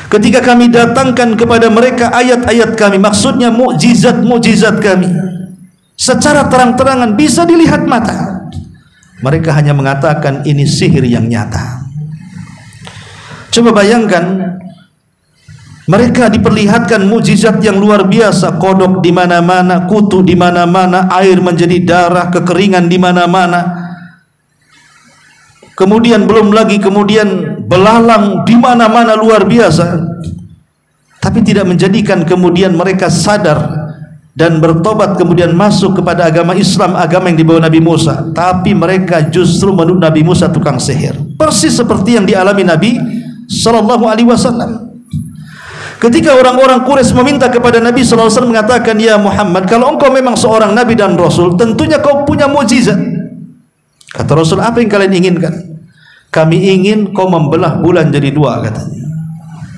Ketika kami datangkan kepada mereka ayat-ayat kami, maksudnya mukjizat-mukjizat kami, secara terang-terangan bisa dilihat mata, mereka hanya mengatakan ini sihir yang nyata. Coba bayangkan, mereka diperlihatkan mukjizat yang luar biasa, kodok di mana-mana, kutu di mana-mana, air menjadi darah, kekeringan di mana-mana. Kemudian belum lagi kemudian belalang di mana-mana luar biasa. Tapi tidak menjadikan kemudian mereka sadar dan bertobat kemudian masuk kepada agama Islam, agama yang dibawa Nabi Musa. Tapi mereka justru menuduh Nabi Musa tukang sihir, persis seperti yang dialami Nabi sallallahu alaihi wasallam. Ketika orang-orang Quraisy meminta kepada Nabi sallallahu alaihi wasallam, mengatakan, ya Muhammad, kalau engkau memang seorang nabi dan rasul, tentunya kau punya mukjizat. Kata Rasul, apa yang kalian inginkan? Kami ingin kau membelah bulan jadi dua, katanya.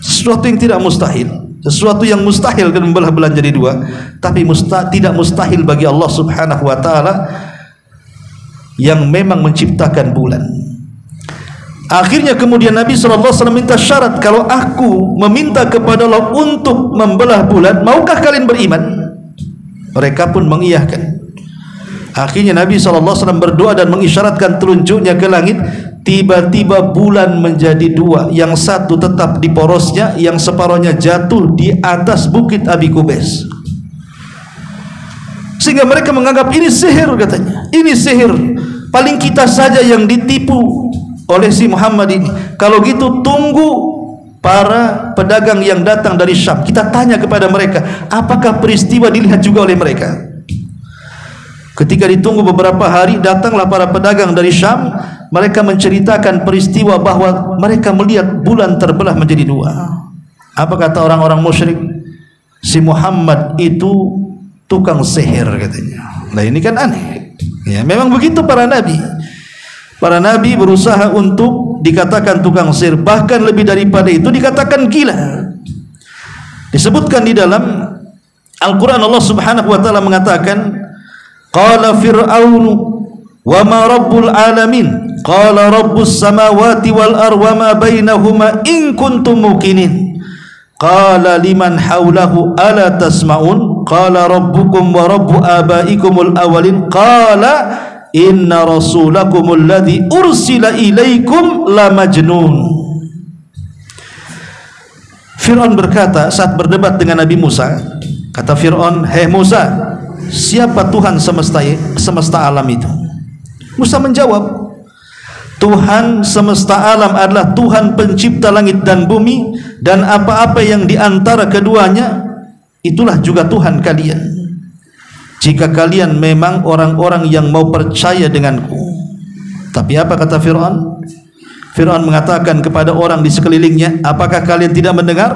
Sesuatu yang tidak mustahil. sesuatu yang mustahil kan membelah bulan jadi dua, tapi tidak mustahil bagi Allah Subhanahu wa taala yang memang menciptakan bulan. Akhirnya kemudian Nabi SAW minta syarat, kalau aku meminta kepada Allah untuk membelah bulan, maukah kalian beriman? Mereka pun mengiyakan. Akhirnya Nabi SAW berdoa dan mengisyaratkan telunjuknya ke langit. Tiba-tiba bulan menjadi dua, yang satu tetap di porosnya, yang separuhnya jatuh di atas bukit Abi Kubais. Sehingga mereka menganggap ini sihir, katanya. Ini sihir. Paling kita saja yang ditipu oleh si Muhammad ini. Kalau gitu tunggu para pedagang yang datang dari Syam, kita tanya kepada mereka, apakah peristiwa dilihat juga oleh mereka? Ketika ditunggu beberapa hari, datanglah para pedagang dari Syam. Mereka menceritakan peristiwa bahwa mereka melihat bulan terbelah menjadi dua. Apa kata orang-orang musyrik? Si Muhammad itu tukang sihir, katanya. Nah ini kan aneh. Ya, memang begitu para nabi. Para nabi berusaha untuk dikatakan tukang sihir, bahkan lebih daripada itu dikatakan gila. Disebutkan di dalam Al-Quran, Allah Subhanahu wa taala mengatakan, qala fir'aunu wa ma rabbul alamin, qala rabbus samawati wal ardi wa ma bainahuma in kuntum muqinin, qala liman hawlahu ala tasma'un, qala rabbukum wa rabbu abaikumul awalin, qala inna rasulakumul ladzi ursila ilaikum la majnun. Fir'aun berkata saat berdebat dengan Nabi Musa, kata Fir'aun, "Hei Musa, siapa Tuhan semesta alam itu?" Musa menjawab, Tuhan semesta alam adalah Tuhan pencipta langit dan bumi, dan apa-apa yang diantara keduanya, itulah juga Tuhan kalian. Jika kalian memang orang-orang yang mau percaya denganku. Tapi apa kata Fir'aun? Fir'aun mengatakan kepada orang di sekelilingnya, apakah kalian tidak mendengar?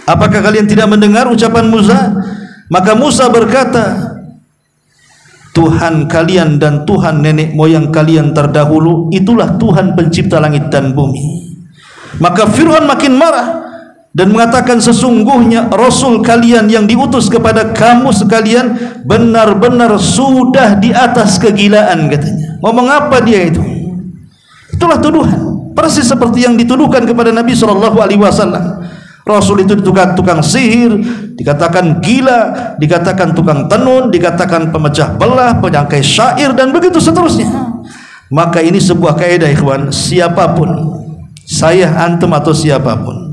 Apakah kalian tidak mendengar ucapan Musa? Maka Musa berkata, Tuhan kalian dan Tuhan nenek moyang kalian terdahulu, itulah Tuhan pencipta langit dan bumi. Maka Fir'aun makin marah dan mengatakan, sesungguhnya Rasul kalian yang diutus kepada kamu sekalian benar-benar sudah di atas kegilaan, katanya. Ngomong apa dia itu? Itulah tuduhan, persis seperti yang dituduhkan kepada Nabi SAW. Rasul itu tukang sihir, dikatakan gila, dikatakan tukang tenun, dikatakan pemecah belah, penyangkai syair, dan begitu seterusnya. Maka ini sebuah kaidah, ikhwan, siapapun, saya, antum, atau siapapun,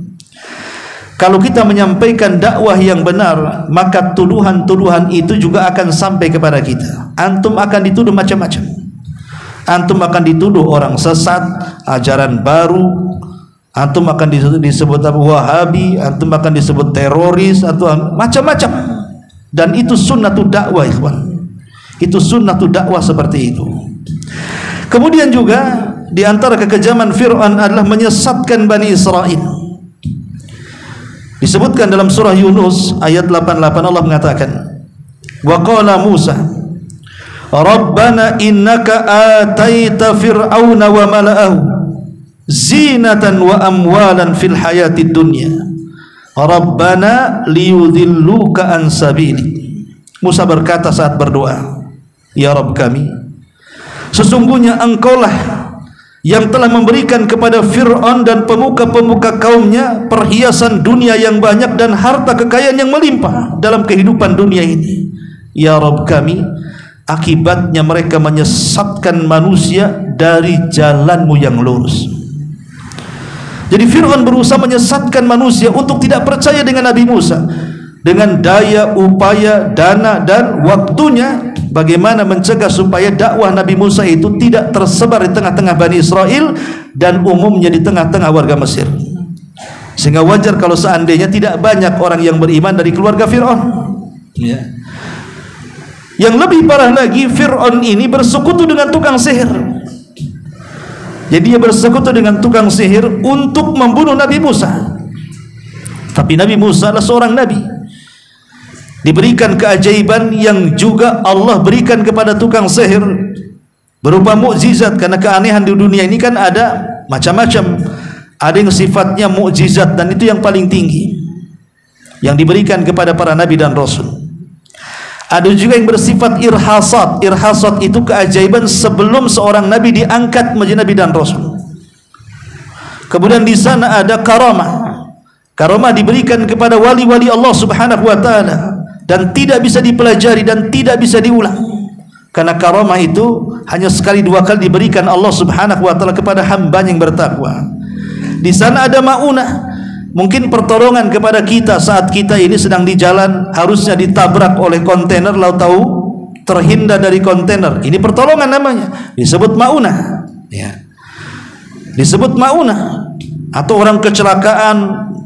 kalau kita menyampaikan dakwah yang benar, maka tuduhan-tuduhan itu juga akan sampai kepada kita. Antum akan dituduh macam-macam. Antum akan dituduh orang sesat, ajaran baru. Antum akan disebut Wahabi, antum akan disebut teroris, atau macam-macam. Dan itu sunnatul dakwah, ikhwan. Itu sunnatul dakwah seperti itu. Kemudian juga di antara kekejaman Fir'aun adalah menyesatkan Bani Israel. Disebutkan dalam surah Yunus ayat 88, Allah mengatakan, wa qala Musa Rabbana innaka ataita fir'auna wa mala'ahu zinatan wa amwalan fil hayatid dunya Rabbana liyudilluka an sabili. Musa berkata saat berdoa, ya Rabb kami, sesungguhnya engkaulah yang telah memberikan kepada Fir'aun dan pemuka-pemuka kaumnya perhiasan dunia yang banyak dan harta kekayaan yang melimpah dalam kehidupan dunia ini. Ya Rabb kami, akibatnya mereka menyesatkan manusia dari jalanmu yang lurus. Jadi Fir'aun berusaha menyesatkan manusia untuk tidak percaya dengan Nabi Musa. Dengan daya, upaya, dana, dan waktunya, bagaimana mencegah supaya dakwah Nabi Musa itu tidak tersebar di tengah-tengah Bani Israel dan umumnya di tengah-tengah warga Mesir. Sehingga wajar kalau seandainya tidak banyak orang yang beriman dari keluarga Fir'aun. Ya. Yang lebih parah lagi, Fir'aun ini bersekutu dengan tukang sihir. Jadi dia bersekutu dengan tukang sihir untuk membunuh Nabi Musa. Tapi Nabi Musa adalah seorang nabi, diberikan keajaiban yang juga Allah berikan kepada tukang sihir berupa mukjizat. Karena keanehan di dunia ini kan ada macam-macam. Ada yang sifatnya mukjizat dan itu yang paling tinggi. yang diberikan kepada para nabi dan rasul. Ada juga yang bersifat irhasat. Irhasat itu keajaiban sebelum seorang nabi diangkat menjadi nabi dan rasul. Kemudian di sana ada karamah. Karamah diberikan kepada wali-wali Allah Subhanahu wa taala dan tidak bisa dipelajari dan tidak bisa diulang. Karena karamah itu hanya sekali dua kali diberikan Allah Subhanahu wa taala kepada hamba yang bertakwa. Di sana ada maunah, mungkin pertolongan kepada kita saat kita ini sedang di jalan, harusnya ditabrak oleh kontainer, lalu tahu terhindar dari kontainer. Ini pertolongan namanya, disebut maunah. Ya. Disebut maunah. Atau orang kecelakaan,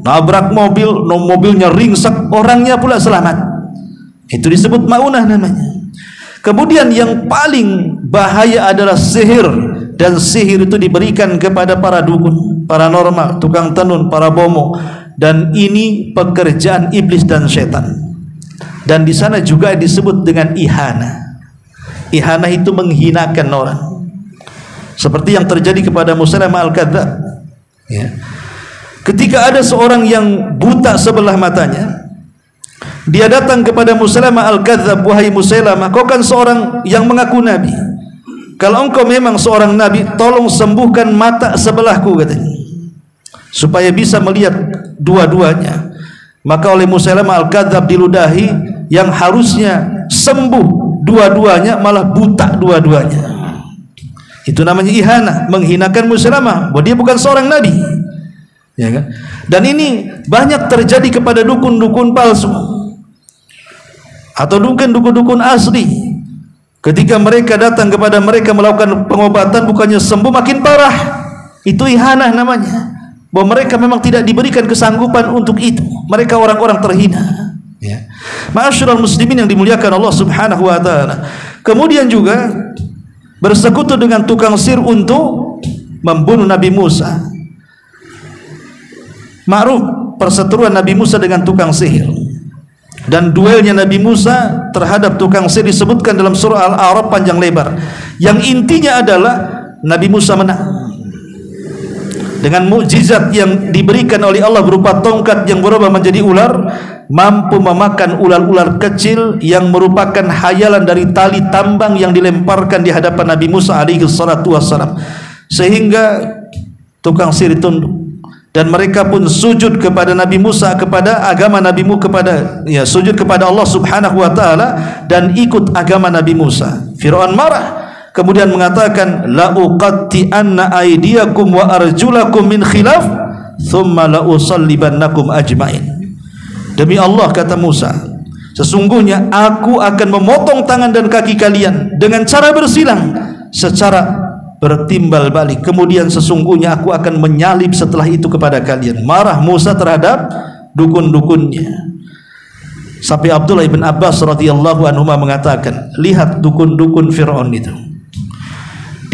nabrak mobil, mobilnya ringsek, orangnya pula selamat. Itu disebut maunah namanya. Kemudian yang paling bahaya adalah sihir, dan sihir itu diberikan kepada para dukun, paranormal, tukang tenun, para bomo, dan ini pekerjaan iblis dan setan. Dan di sana juga disebut dengan ihana. Ihana itu menghinakan orang, seperti yang terjadi kepada Musailamah al-Kadzdzab. Ya. Ketika ada seorang yang buta sebelah matanya, dia datang kepada Musailamah al-Kadzdzab, wahai Musailamah, kau kan seorang yang mengaku nabi. Kalau engkau memang seorang nabi, tolong sembuhkan mata sebelahku, katanya, supaya bisa melihat dua-duanya. Maka oleh Musailamah al-Kadzdzab diludahi, yang harusnya sembuh dua-duanya malah buta dua-duanya. Itu namanya ihana, menghinakan Musailamah bahwa dia bukan seorang nabi. Ya kan? Dan ini banyak terjadi kepada dukun-dukun palsu atau dukun-dukun asli. Ketika mereka datang kepada mereka melakukan pengobatan, bukannya sembuh makin parah. Itu ihana namanya, bahwa mereka memang tidak diberikan kesanggupan untuk itu. Mereka orang-orang terhina. Ya. Ma'asyiral muslimin yang dimuliakan Allah Subhanahu wa taala. Kemudian juga bersekutu dengan tukang sihir untuk membunuh Nabi Musa. Ma'ruf perseteruan Nabi Musa dengan tukang sihir, dan duelnya Nabi Musa terhadap tukang sihir disebutkan dalam surah Al-A'raf panjang lebar. Yang intinya adalah Nabi Musa menang dengan mukjizat yang diberikan oleh Allah berupa tongkat yang berubah menjadi ular, mampu memakan ular-ular kecil yang merupakan hayalan dari tali tambang yang dilemparkan di hadapan Nabi Musa alaihi salatu wassalam, sehingga tukang sihir tunduk dan mereka pun sujud kepada Nabi Musa, kepada agama Nabi Musa, sujud kepada Allah Subhanahu wa taala dan ikut agama Nabi Musa. Firaun marah, kemudian mengatakan, la uqatti anna aydiyakum wa arjulakum min khilaf thumma la usallibannakum ajmain. Demi Allah, kata Musa, sesungguhnya aku akan memotong tangan dan kaki kalian dengan cara bersilang secara bertimbal balik. Kemudian sesungguhnya aku akan menyalib setelah itu kepada kalian. Marah Musa terhadap dukun-dukunnya. Sampai Abdullah ibn Abbas radhiyallahu anhu mengatakan, lihat dukun-dukun Fir'aun itu.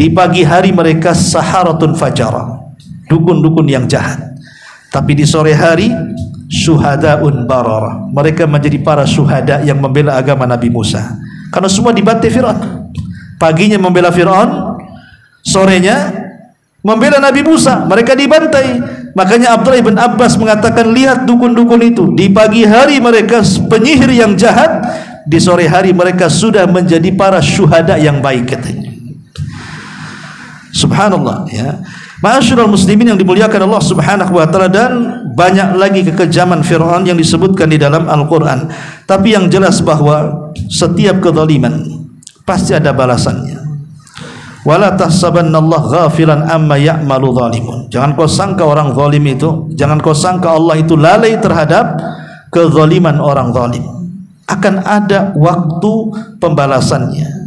Di pagi hari mereka saharatun fajara, dukun-dukun yang jahat. Tapi di sore hari syuhadaun barara, mereka menjadi para syuhada yang membela agama Nabi Musa. Karena semua dibantai Fir'aun. Paginya membela Fir'aun, sorenya membela Nabi Musa, mereka dibantai. Makanya Abdullah ibn Abbas mengatakan, lihat dukun-dukun itu, di pagi hari mereka penyihir yang jahat, di sore hari mereka sudah menjadi para syuhada yang baik, katanya. Subhanallah, ya. Ma'asyiral muslimin yang dimuliakan Allah Subhanahu wa taala, dan banyak lagi kekejaman Firaun yang disebutkan di dalam Al-Qur'an. Tapi yang jelas bahwa setiap kezaliman pasti ada balasannya. Wala tahsabannallaha ghafilan amma ya'malu zalimun. Jangan kau sangka orang zalim itu, jangan kau sangka Allah itu lalai terhadap kezaliman orang zalim. Akan ada waktu pembalasannya.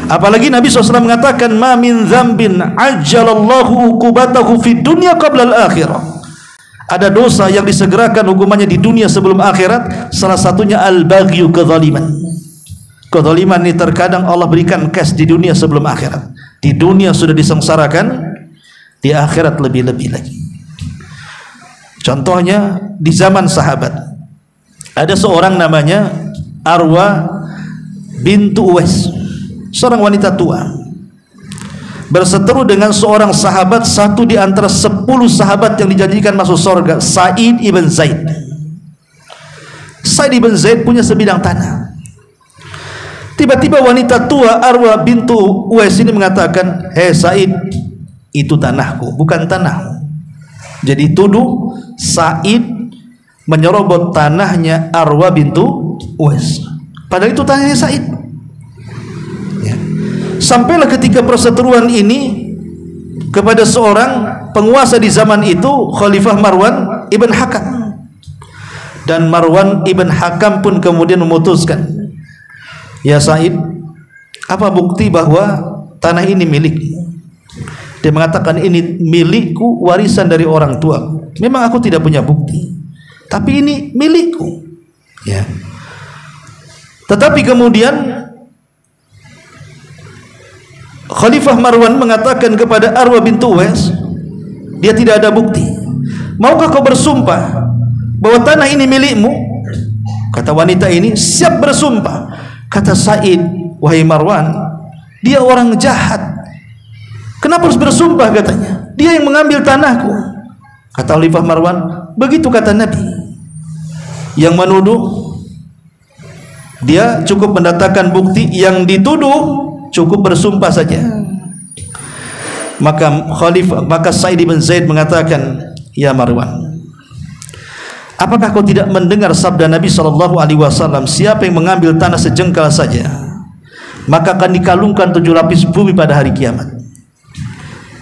Apalagi Nabi SAW mengatakan, ma min dzambin ajjalallahu uqubatahu fid dunya qabla al-akhirah. Ada dosa yang disegerakan hukumannya di dunia sebelum akhirat, salah satunya al-baghyu, kezaliman. Kezaliman ini terkadang Allah berikan cash di dunia sebelum akhirat. Di dunia sudah disengsarakan, di akhirat lebih-lebih lagi. Contohnya di zaman sahabat, ada seorang namanya Arwa bintu Uwais, seorang wanita tua, berseteru dengan seorang sahabat, satu di antara 10 sahabat yang dijanjikan masuk surga, Sa'id ibn Zaid. Sa'id bin Zaid punya sebidang tanah. Tiba-tiba wanita tua Arwa bintu Uwais ini mengatakan, "Hei Sa'id, itu tanahku, bukan tanahmu." Jadi tuduh Sa'id menyerobot tanahnya Arwa bintu Uwais, padahal itu tanahnya Sa'id. Ya. Sampailah ketika perseteruan ini kepada seorang penguasa di zaman itu, Khalifah Marwan ibn Hakam. Dan Marwan ibn Hakam pun kemudian memutuskan, "Ya Sa'id, apa bukti bahwa tanah ini milikmu?" Dia mengatakan, "Ini milikku, warisan dari orang tua. Memang aku tidak punya bukti, tapi ini milikku." Ya. Tetapi kemudian Khalifah Marwan mengatakan kepada Arwa bintu Uwais, dia tidak ada bukti. "Maukah kau bersumpah bahwa tanah ini milikmu?" Kata wanita ini, "Siap bersumpah." Kata Sa'id, "Wahai Marwan, dia orang jahat. Kenapa harus bersumpah?" katanya. "Dia yang mengambil tanahku." Kata Khalifah Marwan, "Begitu kata Nabi. Yang menuduh, dia cukup mendatangkan bukti, yang dituduh cukup bersumpah saja." Maka Sa'id bin Zaid mengatakan, "Ya Marwan, apakah kau tidak mendengar sabda Nabi SAW, siapa yang mengambil tanah sejengkal saja, maka akan dikalungkan 7 lapis bumi pada hari kiamat."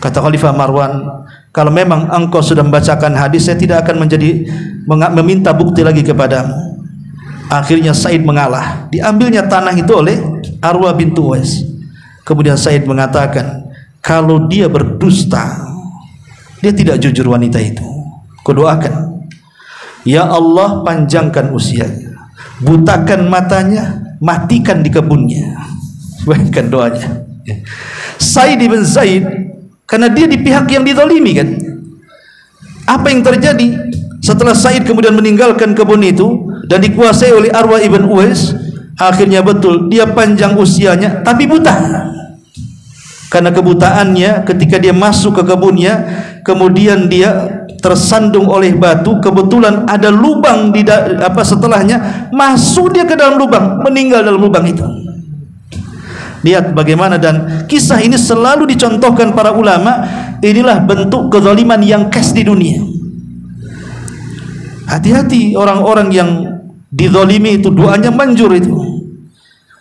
Kata Khalifah Marwan, "Kalau memang engkau sudah membacakan hadis, saya tidak akan meminta bukti lagi kepadamu." Akhirnya Sa'id mengalah, diambilnya tanah itu oleh Arwa bintu Uwais. Kemudian Sa'id mengatakan, kalau dia berdusta, dia tidak jujur wanita itu, kudoakan, "Ya Allah, panjangkan usianya, butakan matanya, matikan di kebunnya." Bayangkan doanya. Sa'id bin Zaid, karena dia di pihak yang dizalimi kan. Apa yang terjadi setelah Sa'id kemudian meninggalkan kebun itu dan dikuasai oleh Arwa ibn Uwais? Akhirnya betul, dia panjang usianya tapi buta. Karena kebutaannya, ketika dia masuk ke kebunnya, kemudian dia tersandung oleh batu, kebetulan ada lubang di setelahnya, masuk dia ke dalam lubang, meninggal dalam lubang itu. Lihat bagaimana, dan kisah ini selalu dicontohkan para ulama. Inilah bentuk kezaliman yang khas di dunia. Hati-hati orang-orang yang dizalimi itu, doanya manjur itu,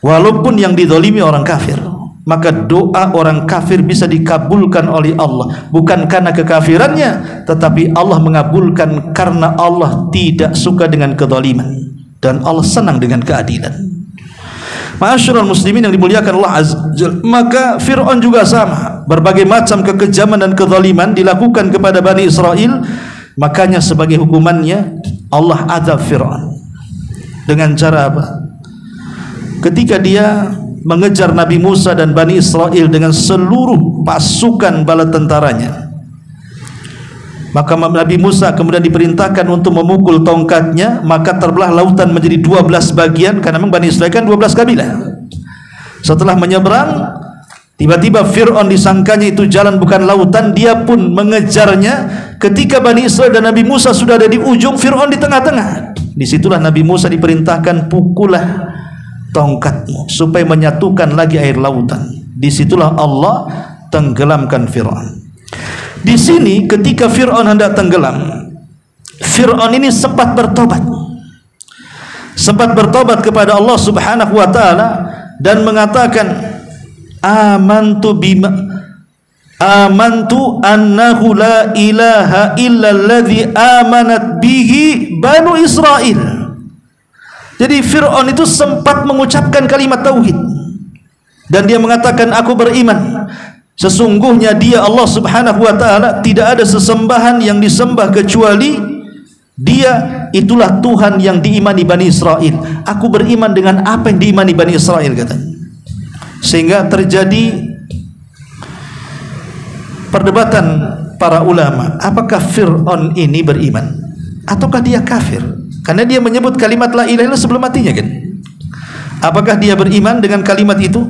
walaupun yang dizalimi orang kafir. Maka doa orang kafir bisa dikabulkan oleh Allah, bukan karena kekafirannya, tetapi Allah mengabulkan karena Allah tidak suka dengan kezaliman dan Allah senang dengan keadilan. Ma'asyiral muslimin yang dimuliakan Allah Azza wa Jalla, maka Fir'aun juga sama. Berbagai macam kekejaman dan kezaliman dilakukan kepada Bani Israel. Makanya sebagai hukumannya Allah azab Fir'aun. Dengan cara apa? Ketika dia mengejar Nabi Musa dan Bani Israel dengan seluruh pasukan bala tentaranya, maka Nabi Musa kemudian diperintahkan untuk memukul tongkatnya, maka terbelah lautan menjadi 12 bagian, karena memang Bani Israel kan 12 kabilah. Setelah menyeberang, tiba-tiba Fir'aun disangkanya itu jalan bukan lautan, dia pun mengejarnya. Ketika Bani Israel dan Nabi Musa sudah ada di ujung, Fir'aun di tengah-tengah. Disitulah Nabi Musa diperintahkan, pukullah tongkatmu supaya menyatukan lagi air lautan. Disitulah Allah tenggelamkan Fir'aun. Di sini ketika Fir'aun hendak tenggelam, Fir'aun ini sempat bertobat kepada Allah Subhanahu wa taala dan mengatakan, amantu annahu la ilaha illalladzi amanat bihi banu Israil. Jadi Fir'aun itu sempat mengucapkan kalimat tauhid dan dia mengatakan, aku beriman sesungguhnya dia Allah Subhanahu wa taala tidak ada sesembahan yang disembah kecuali dia, itulah Tuhan yang diimani Bani Israel. Aku beriman dengan apa yang diimani Bani Israel, katanya. Sehingga terjadi perdebatan para ulama, apakah Fir'aun ini beriman ataukah dia kafir? Karena dia menyebut kalimat la ilaha illallah sebelum matinya kan. Apakah dia beriman dengan kalimat itu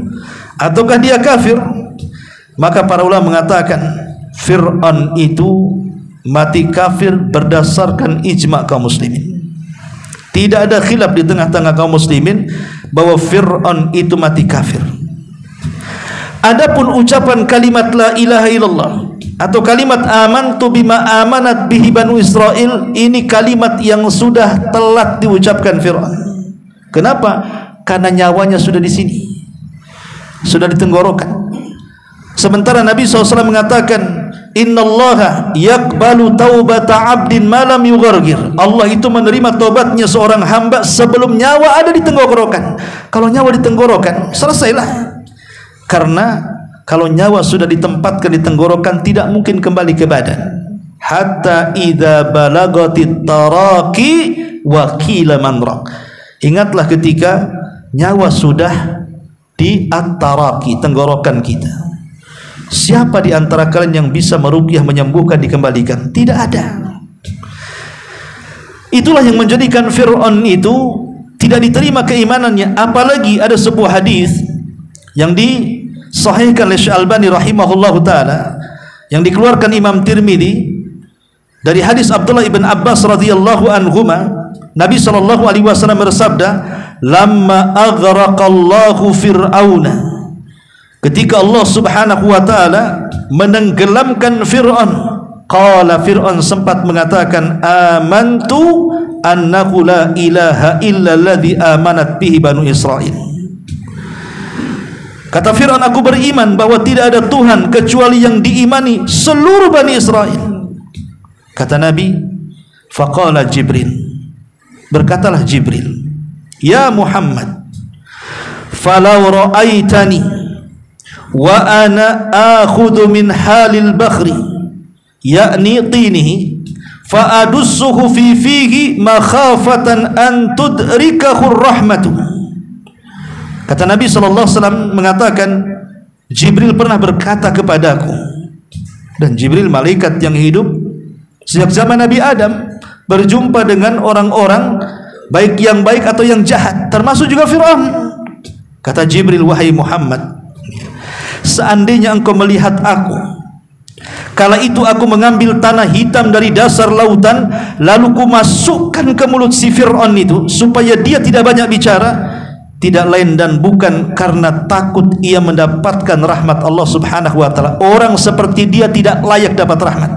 ataukah dia kafir? Maka para ulama mengatakan Fir'aun itu mati kafir berdasarkan ijma kaum muslimin. Tidak ada khilaf di tengah-tengah kaum muslimin bahwa Fir'aun itu mati kafir. Adapun ucapan kalimat la ilaha illallah atau kalimat amantu bima amanat bihi Banu Israel, ini kalimat yang sudah telat diucapkan Fir'aun. Kenapa? Karena nyawanya sudah di sini, sudah di tenggorokan. Sementara Nabi SAW mengatakan, innallaha yaqbalu taubata abdin malam yughargir. Allah itu menerima taubatnya seorang hamba sebelum nyawa ada di tenggorokan. Kalau nyawa di tenggorokan, selesailah. Karena kalau nyawa sudah ditempatkan di tenggorokan, tidak mungkin kembali ke badan. Hatta idza balagatit taraqi wa qila manraq. Ingatlah ketika nyawa sudah di at-taraqi, tenggorokan kita. Siapa di antara kalian yang bisa meruqyah, menyembuhkan, dikembalikan? Tidak ada. Itulah yang menjadikan Fir'aun itu tidak diterima keimanannya. Apalagi ada sebuah hadis yang disahihkan oleh Syekh Albani rahimahullahu taala, yang dikeluarkan Imam Tirmidzi dari hadis Abdullah ibn Abbas radhiyallahu anhuma. Nabi sallallahu alaihi wasallam bersabda, "Lamma aghraqallahu Fir'auna." Ketika Allah Subhanahu wa taala menenggelamkan Fir'aun, qala Fir'aun sempat mengatakan, "Amantu annahu la ilaha illa alladhi amanat bihi Banu Israil." Kata Fir'aun, aku beriman bahwa tidak ada Tuhan kecuali yang diimani seluruh Bani Israel. Kata Nabi, faqala Jibril, berkatalah Jibril, ya Muhammad, falau ra'aitani wa ana akhudhu min halil bakhri yakni tinihi fa adussuhu fi fihi makhafatan an tudrikahu rahmatu. Kata Nabi SAW mengatakan, Jibril pernah berkata kepadaku, dan Jibril malaikat yang hidup sejak zaman Nabi Adam, berjumpa dengan orang-orang baik yang baik atau yang jahat, termasuk juga Fir'aun. Kata Jibril, wahai Muhammad, seandainya engkau melihat aku, kala itu aku mengambil tanah hitam dari dasar lautan, lalu ku masukkan ke mulut si Fir'aun itu supaya dia tidak banyak bicara, tidak lain dan bukan karena takut ia mendapatkan rahmat Allah Subhanahu wa taala. Orang seperti dia tidak layak dapat rahmat,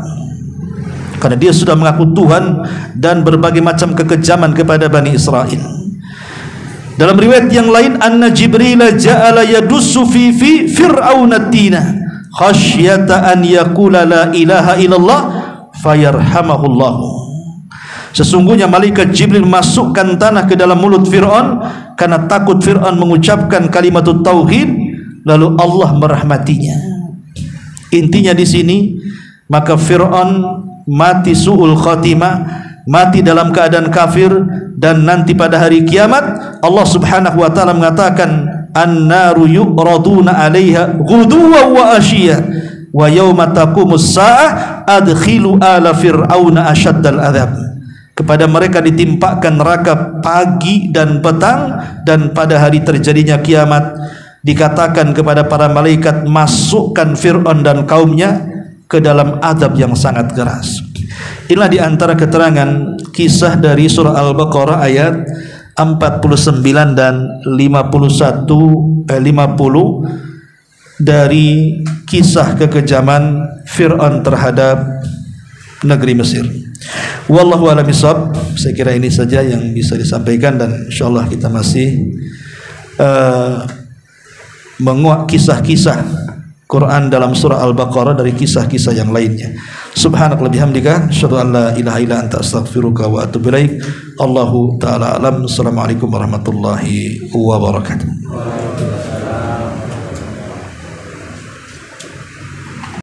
karena dia sudah mengaku Tuhan dan berbagai macam kekejaman kepada Bani Israel. Dalam riwayat yang lain, anna Jibril ja'ala yadussu fi fir'auna tina khasyata an yaqula la ilaha illallah fayarhamahullah. Sesungguhnya malaikat Jibril masukkan tanah ke dalam mulut Fir'aun karena takut Fir'aun mengucapkan kalimat tauhid, lalu Allah merahmatinya. Intinya di sini, maka Fir'aun mati su'ul khatimah, mati dalam keadaan kafir, dan nanti pada hari kiamat Allah Subhanahu wa taala mengatakan, an-naru yu'raduna 'alaiha ghuduwan wa ashiya wa yauma taqumus saa'ah adkhilu ala fir'auna asyaddal adzab. Kepada mereka ditimpakan neraka pagi dan petang, dan pada hari terjadinya kiamat dikatakan kepada para malaikat, masukkan Fir'aun dan kaumnya ke dalam azab yang sangat keras. Inilah di antara keterangan kisah dari surah Al-Baqarah ayat 49 dan 50 dari kisah kekejaman Fir'aun terhadap negeri Mesir. Wallahu a'lam bishawab. Saya kira ini saja yang bisa disampaikan, dan insyaallah kita masih menguak kisah-kisah Quran dalam surah Al-Baqarah dari kisah-kisah yang lainnya. Subhanakallahumma bihamdika asyhadu an la ilaha illa anta astaghfiruka wa atubu ilaik. Allahu taala alam. Assalamualaikum warahmatullahi wabarakatuh.